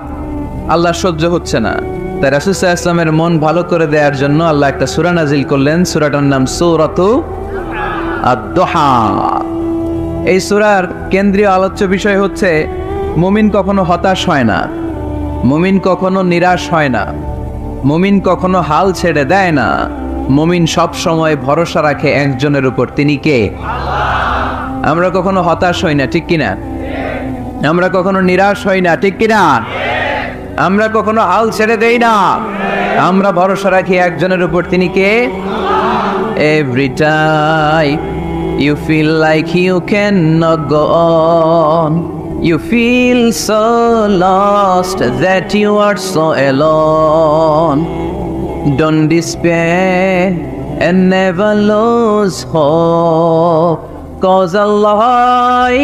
আল্লাহ সহ্য হচ্ছে না। তাই রাসূল সাল্লাল্লাহু আলাইহি ওয়াসাল্লামের মন ভালো করে দেওয়ার জন্য আল্লাহ একটা সূরা নাজিল করলেন। সূরাটার নাম সূরাতু আদ-দোহা। এই সূরার কেন্দ্রীয় আলোচ্য বিষয় হচ্ছে মুমিন কখনো হতাশ হয় না, মুমিন কখনো নিরাশ হয় না, মুমিন কখনো হাল ছেড়ে দেয় না, মুমিন সব সময় ভরসা রাখে একজনের উপর, তিনি কে? আমরা কখনো হতাশ হই না, ঠিক কিনা? আমরা কখনো নিরাশ হই না, ঠিক কিনা? আমরা কখনো হাল ছেড়ে দেই না, আমরা ভরসা রাখি একজনের উপর, তিনি কে? Every time you feel like you cannot go on, you feel so lost that you are so alone. Don't despair and never lose hope, 'cause Allah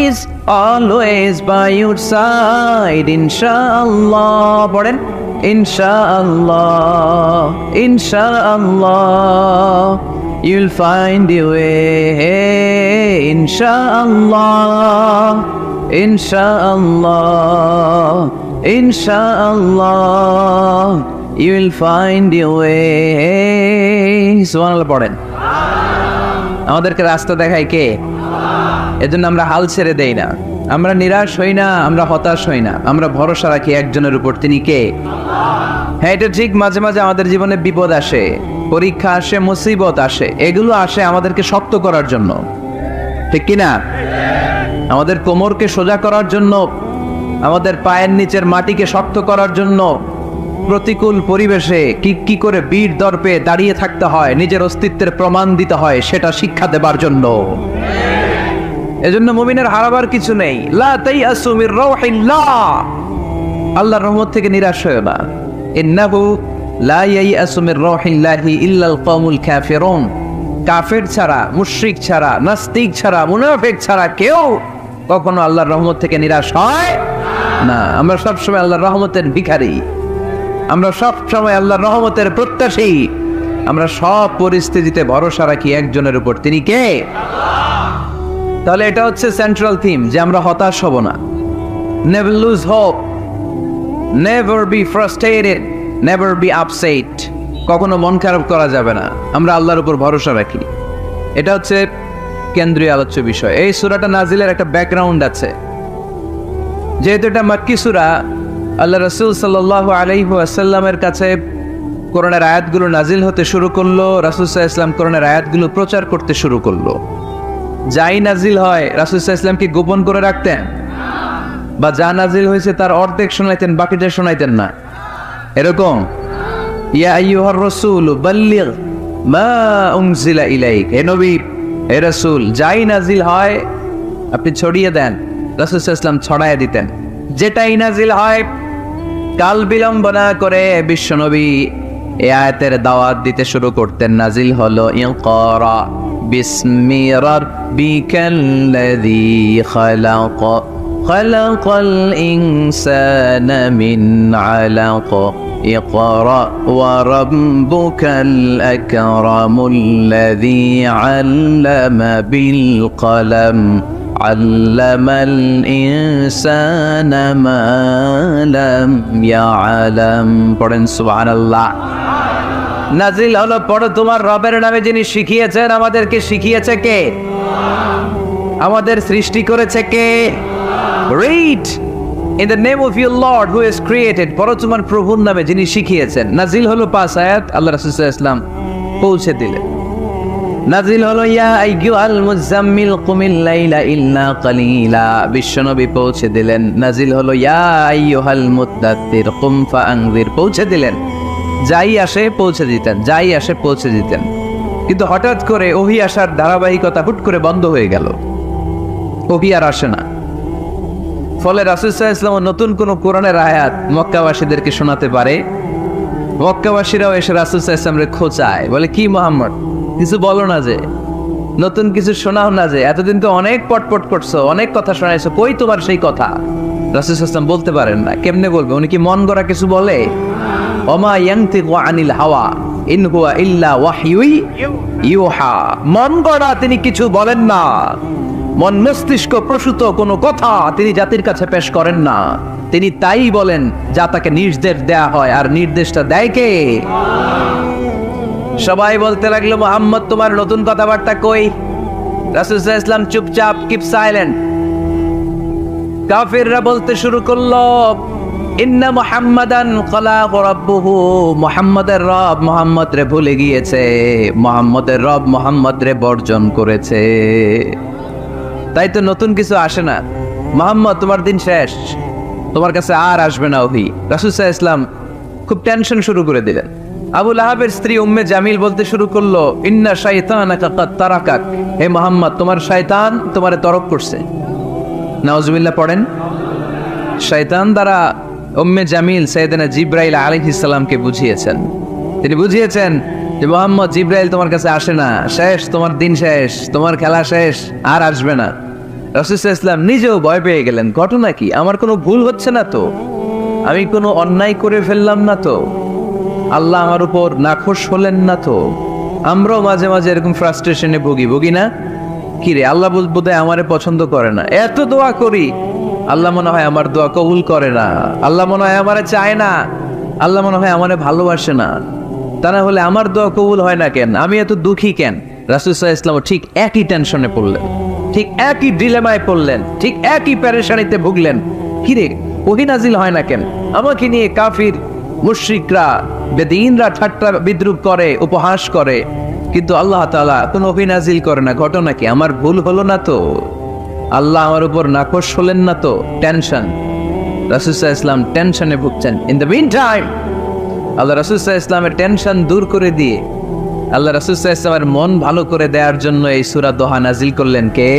is always by your side. Inshallah, পড়েন, Inshallah, Inshallah, you'll find your way. Inshallah, Inshallah, Inshallah, you'll find your way. সুবহানাল্লাহ পড়েন। আমাদেরকে রাস্তা দেখায় কে? এজন্য আমরা হাল ছেড়ে দেই না, আমরা নিরাশ হই না, আমরা হতাশ হই না, আমরা ভরসা রাখি একজনের উপর, তিনি কে? হ্যাঁ, এটা ঠিক, মাঝে মাঝে আমাদের জীবনে বিপদ আসে, পরীক্ষা আসে, মুসিবত আসে, এগুলো আসে আমাদেরকে শক্ত করার জন্য, ঠিক কিনা? আমাদের কোমরকে সোজা করার জন্য, আমাদের পায়ের নিচের মাটিকে শক্ত করার জন্য। প্রতিকূল পরিবেশে কি করে বীর দর্পে দাঁড়িয়ে থাকতে হয়, নিজের অস্তিত্বের প্রমাণ দিতে হয়, সেটা শিক্ষা দেবার জন্য। এজন্য মুমিনের হারাবার কিছু নেই। লা তাইয়াসু মির রাউহিল্লাহ, আল্লাহর রহমত থেকে নিরাশ হয়ো না। ইন্নাহু লা ইয়াইয়াসু মির রাউহিল্লাহি ইল্লাল কওমুল কাফিরুন, কাফের ছাড়া, মুশরিক ছাড়া, নাস্তিক ছাড়া, মুনাফিক ছাড়া কেউ কখনো আল্লাহর রহমত থেকে নিরাশ হয় না। আমরা সবসময় আল্লাহর রহমতের ভিখারি, আমরা সব সময় আল্লাহর রহমতের প্রত্যাশী, আমরা সব পরিস্থিতিতে ভরসা রাখি একজনের উপর, তিনি কে? তাহলে এটা হচ্ছে সেন্ট্রাল থিম, যে আমরা হতাশ হব না। Never lose hope, never be frustrated, never be upset, কখনো মন খারাপ করা যাবে না, আমরা আল্লাহর উপর ভরসা রাখি। এটা হচ্ছে কেন্দ্রীয় আলোচ্য বিষয়। এই সূরাটা নাজিলের একটা ব্যাকগ্রাউন্ড আছে, যেহেতু এটা মাক্কি সূরা, আল্লাহ রাসূল সাল্লাল্লাহু আলাইহি ওয়াসাল্লামের কাছে কোরআনের আয়াতগুলো নাজিল হতে শুরু করলো, রাসূল সাল্লাল্লাহু আলাইহি ওয়াসাল্লাম কোরআনের আয়াতগুলো প্রচার করতে শুরু করলো। যাই নাজিল হয় রাসূল সাল্লাল্লাহু আলাইহি ওয়াসাল্লাম কি গোপন করে রাখতেন? বা যা নাজিল হয়েছে তার অর্ধেক শোনাইতেন, বাকিটা শোনাইতেন না, এরকম? ইয়া আইয়ুহার রাসূল বাল্লিগ মা উনজিলা ইলাইক, হে নবী, হে রাসূল, যাই নাজিল হয় আপনি ছড়িয়ে দেন। রাসূল সাল্লাল্লাহু আলাইহি ওয়াসাল্লাম ছড়াইয়া দিতেন। যেটাই নাজিল হয় কাল বিলম্ব না করে বিশ্বনবী এই আয়াতের দাওয়াত দিতে শুরু করতেন। নাজিল হলো ইকরা বিসমি রাব্বিকাল্লাযী খালাক, খালাকাল ইনসানা মিন আলাক, ইকরা ওয়া রাব্বুকাল আকরামুল্লাযী আল্লামা বিল কলম, আল্লামাল ইনসানা মা লাম ইয়ালাম। পড়েন সুবহানাল্লাহ। নাজিল হলো পড়ো তোমার রবের নামে, যিনি শিখিয়েছেন। আমাদেরকে শিখিয়েছে কে? আমাদের সৃষ্টি করেছে কে? Read in the name of your lord who has created, পড়ো তোমার প্রভুর নামে যিনি শিখিয়েছেন। নাজিল হলো 5 আয়াত, আল্লাহ রাসূল সাল্লাল্লাহু আলাইহি ওয়াসাল্লাম পৌঁছে দিলেন। নাজিল হলো ইয়া আইয়ুহাল মুজাম্মিল কুমিল লাইলা ইল্লা কালিলা, বিশ্বনবী পৌঁছে দিলেন। নাজিল হলো ইয়া আইয়ুহাল মুদ্দাত্তির কুম ফাআনযির, পৌঁছে দিলেন। যাই আসে পৌঁছে দিতেন, যাই আসে পৌঁছে দিতেন। কিন্তু হঠাৎ করে ওহী আসার ধারাবাহিকতা হুট করে বন্ধ হয়ে গেল, ওহী আর আসে না। ফলে রাসূল সাল্লাল্লাহু আলাইহি ওয়াসাল্লাম নতুন কোন কোরআনের আয়াত মক্কাবাসীদেরকে শোনাতে পারে। মক্কাবাসীরাও এসে রাসূল সাল্লাল্লাহু আলাইহি ওয়াসাল্লামকে খোঁচায়, বলে কি মুহাম্মদ, কিছু বলো না, যে নতুন কিছু শোনাও না, যে এতদিন তো অনেক পটপট করছো, অনেক কথা শোনাইছো, কই তোমার সেই কথা? রাসূল সাল্লাল্লাহু আলাইহি ওয়াসাল্লাম বলতে পারেন না। কেমনে বলবে? উনি কি মন গড়া কিছু বলে? ওমা ইয়ানতিকু আনিল হাওয়া ইন হুয়া ইল্লা ওয়াহয়ুই ইউহা, মন গড়া তিনি কিছু বলেন না, মন মস্তিষ্ক প্রসূত কোনো কথা তিনি জাতির কাছে পেশ করেন না। তিনি তাই বলেন যা তাকে নির্দেশ দেয়া হয়, আর নির্দেশটা দেয় কে? সবাই বলতে লাগলো মুহাম্মদ তোমার নতুন কথাবার্তা কই? রাসূল সাল্লাল্লাহু আলাইহি ওয়াসাল্লাম চুপচাপ, কিপ সাইলেন্ট। কাফিররা বলতে শুরু করলো ইন্না মুহাম্মাদান খালাকা রাব্বুহু, মুহাম্মাদের রব মুহাম্মদ রে ভুলে গিয়েছে, মুহাম্মাদের রব মুহাম্মদ রে বর্জন করেছে। তাই তো নতুন কিছু আসে না। মুহাম্মদ তোমার দিন শেষ, তোমার কাছে আর আসবে না ওহী। রাসূল সাল্লাল্লাহু আলাইহি ওয়াসাল্লাম খুব টেনশন শুরু করে দিলেন। আবু লাহাবের স্ত্রী উম্মে জামিল বলতে শুরু করলো, ইন্না শাইতানাকা কাদ তারাকাক, হে মুহাম্মদ তোমার শয়তান তোমারে তরক করছে। নাউজুবিল্লাহ পড়েন। শয়তান দ্বারা উম্মে জামিল সাইয়েদনা জিবরাইল আলাইহিস সালামকে বুঝিয়েছেন। তিনি বুঝিয়েছেন যে মুহাম্মদ, জিবরাইল তোমার কাছে আসে না, শেষ, তোমার দিন শেষ, তোমার খেলা শেষ, আর আসবে না। রাসূল সাল্লাল্লাহু আলাইহি ওয়াসাল্লাম নিজেও ভয় পেয়ে গেলেন। ঘটনা কি? আমার কোনো ভুল হচ্ছে না তো? আমি কোনো অন্যায় করে ফেললাম না তো? আল্লাহ আমার উপর নাখোশ হলেন না তো? আমরাও মাঝে মাঝে এরকম ফ্রাস্ট্রেশনে ভুগি না? কি রে, আল্লাহ বোধহয় আমারে পছন্দ করে না, এত দোয়া করি, আল্লাহ মনে হয় আমার দোয়া কবুল করে না, আল্লাহ মনে হয় আমারে চায় না, আল্লাহ মনে হয় আমারে ভালোবাসে না। তা না হলে আমার দোয়া কবুল হয় না কেন? আমি এত দুঃখী কেন? রাসূল সাল্লাল্লাহু আলাইহি ওয়াসাল্লাম ঠিক একই টেনশনে পড়লেন, ঠিক একই ডিলেমায় পড়লেন, ঠিক একই পেরেশানিতে ভুগলেন। কি রে, ওহী নাজিল হয় না কেন? আমাকে নিয়ে কাফির মুশরিকরা বেদিনরা ঠাট্টা বিদ্রুপ করে, উপহাস করে, কিন্তু আল্লাহ তাআলা কোনো ওহী নাজিল করে না। ঘটনা কি? আমার ভুল হলো না তো? আল্লাহ আমার উপর নাখোশ হলেন না তো? টেনশন। রাসূল সাল্লাল্লাহু আলাইহি ওয়াসাল্লাম টেনশনে ভুগছেন। ইন দ্য মিন টাইম আল্লাহ রাসূল সাল্লাল্লাহু আলাইহি ওয়াসাল্লামের টেনশন দূর করে দিয়ে আল্লাহ রাসূল সাল্লাল্লাহু আলাইহি ওয়াসাল্লামের মন ভালো করে দেওয়ার জন্য এই সূরা দোহা নাজিল করলেন। কে?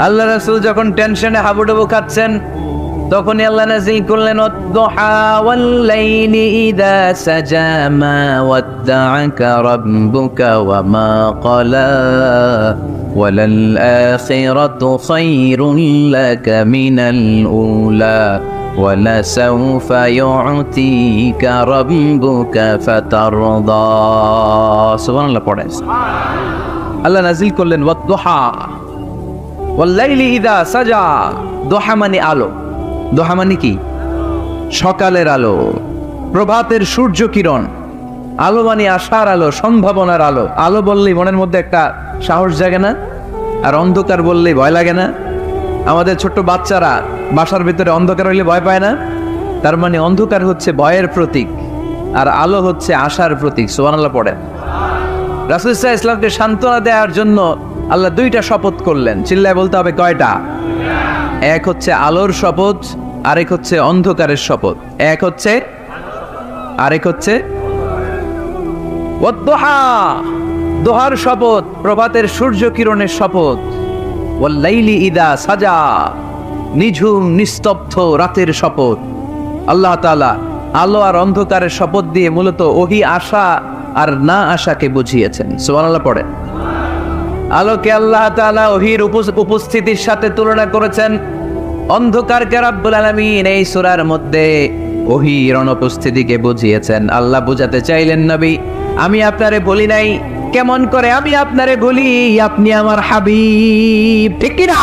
আল্লাহ রাসূল যখন টেনশনে হাবুডুবু খাচ্ছেন, তখনই আল্লাহ নাজিল করলেন, ওয়াদ-দুহা ওয়াল-লাইলি ইযা সাজা মা ওয়াদ্দাআকা রাব্বুকা ওয়া মা ক্বালা ওয়ালাল আখিরাতু খায়রুন লাকা মিনাল উলা ওয়ালাসাউফা ইউ'তিকা রাব্বুকা ফাতারদা। সুবহানাল্লাহ পড়েন। আল্লাহ নাজিল করলেন ওয়াদ-দুহা ওয়াল-লাইলি ইযা সাজা। দুহা মানে আলো। দোহা মানে কি? সকালের আলো, প্রভাতের সূর্য কিরণ। আলো মানে আশার আলো, সম্ভাবনার আলো। আলো বললেই মনের মধ্যে একটা সাহস জাগে না? আর অন্ধকার বললেই ভয় লাগে না? আমাদের ছোট্ট বাচ্চারা বাসার ভিতরে অন্ধকার হইলে ভয় পায় না? তার মানে অন্ধকার হচ্ছে ভয়ের প্রতীক, আর আলো হচ্ছে আশার প্রতীক। সুবহানাল্লাহ পড়েন। রাসূল সাল্লাল্লাহু আলাইহি ওয়াসাল্লামকে সান্ত্বনা দেওয়ার জন্য আল্লাহ দুইটা শপথ করলেন। চিল্লায় বলতে হবে কয়টা? এক হচ্ছে আলোর শপথ, আরেক হচ্ছে অন্ধকারের শপথ। এক হচ্ছে, আরেক হচ্ছে ওয়াদ-দুহা, দোহার শপথ, প্রভাতের সূর্য কিরণের শপথ। ওয়াল-লাইলি ইযা সাজা, নিঝুম নিস্তব্ধ রাতের শপথ। আল্লাহ তাআলা আলো আর অন্ধকারের শপথ দিয়ে মূলত ওহী আশা আর না আশাকে বুঝিয়েছেন। সুবহানাল্লাহ পড়েন। আলোকে আল্লাহ তাআলা ওহীর উপস্থিতির সাথে তুলনা করেছেন। অন্ধকারকে রব্বুল আলামিন এই সূরার মধ্যে ওহীর অনুপস্থিতিকে বুঝিয়েছেন। আল্লাহ বুঝাতে চাইলেন, নবী আমি আপনারে বলি নাই, কেমন করে আমি আপনারে বলি? আপনি আমার হাবিব, ঠিক কি না?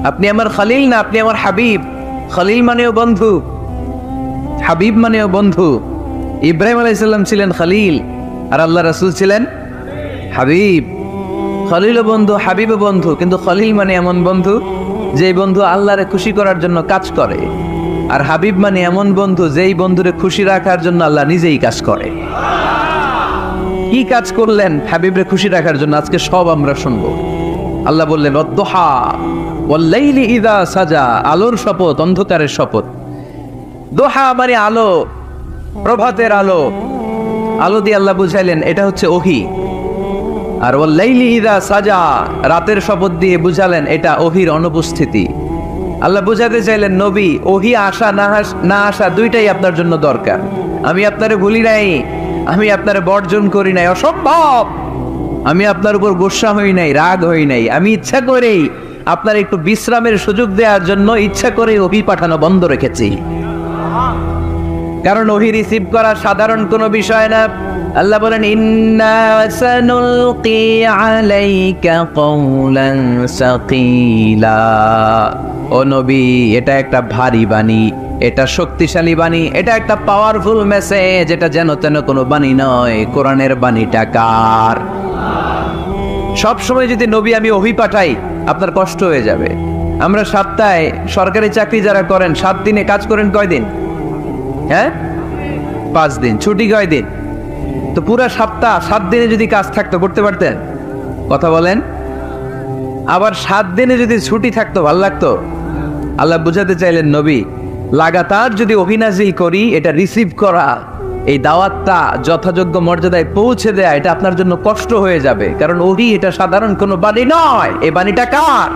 আপনি আমার খলিল না, আপনি আমার হাবিব। খলিল মানেও বন্ধু, হাবিব মানেও বন্ধু। ইব্রাহিম আলাইহিস সালাম ছিলেন খলিল, আর আল্লাহ রাসূল ছিলেন হাবিব। খলিল বন্ধু, হাবিব বন্ধু, কিন্তু খলিল মানে এমন বন্ধু যে বন্ধু আল্লাহরে খুশি করার জন্য কাজ করে, আর হাবিব মানে এমন বন্ধু যেই বন্ধুরে খুশি রাখার জন্য আল্লাহ নিজেই কাজ করে। কি কাজ করলেন হাবিবরে খুশি রাখার জন্য? আজকে সব আমরা শুনবো। আল্লাহ বললেন ওয়াদ-দুহা ওয়াল-লাইলি ইযা সাজা, আলোর শপথ, অন্ধকারের শপথ। দোহা মানে আলো, প্রভাতের আলো। আলো দিয়ে আল্লাহ বুঝাইলেন এটা হচ্ছে ওহী। আর ওয়াল-লাইলি ইযা সাজা, রাতের শপথ দিয়ে বুঝালেন এটা ওহীর অনুপস্থিতি। আল্লাহ বুঝাতে চাইলেন, নবী ওহী আসা না আসা দুইটাই আপনার জন্য দরকার। আমি আপনারে ভুলি নাই, আমি আপনারে বর্জন করি নাই, অসম্ভব। আমি আপনার উপর গোসা হই নাই, রাগ হই নাই। আমি ইচ্ছা করেই আপনার একটু বিশ্রামের সুযোগ দেওয়ার জন্য ইচ্ছা করে ওহী পাঠানো বন্ধ রেখেছি, কারণ ওহী রিসিভ করা সাধারণ কোনো বিষয় না। আল্লাহ বলেন, ইন্না সানুলকি আলাইকা কওলান সাকিলা। ও নবী, এটা একটা ভারী বাণী, এটা শক্তিশালী বাণী, এটা একটা পাওয়ারফুল মেসেজ। এটা যেন তেন কোনো বাণী নয়। কোরআনের বাণীটা কার? সব সময় যদি নবী আমি ওহী পাঠাই, আপনার কষ্ট হয়ে যাবে। আমরা সপ্তাহে সরকারি চাকরি যারা করেন 7 দিনে কাজ করেন কয়দিন? হ্যাঁ, 5 দিন। ছুটি কয়দিন? তো পুরা সপ্তাহ 7 দিনে যদি কাজ থাকতো করতে পারতেন? কথা বলেন। আবার 7 দিনে যদি ছুটি থাকতো ভাল লাগতো? আল্লাহ বুঝাতে চাইলেন নবী, লাগাতার যদি অভিনাজিল করি, এটা রিসিভ করা, এই দাওয়াতটা যথাযোগ্য মর্যাদায় পৌঁছে দেয়া, এটা আপনার জন্য কষ্ট হয়ে যাবে। কারণ ওহি এটা সাধারণ কোনো বাণী নয়, এই বাণীটা কার?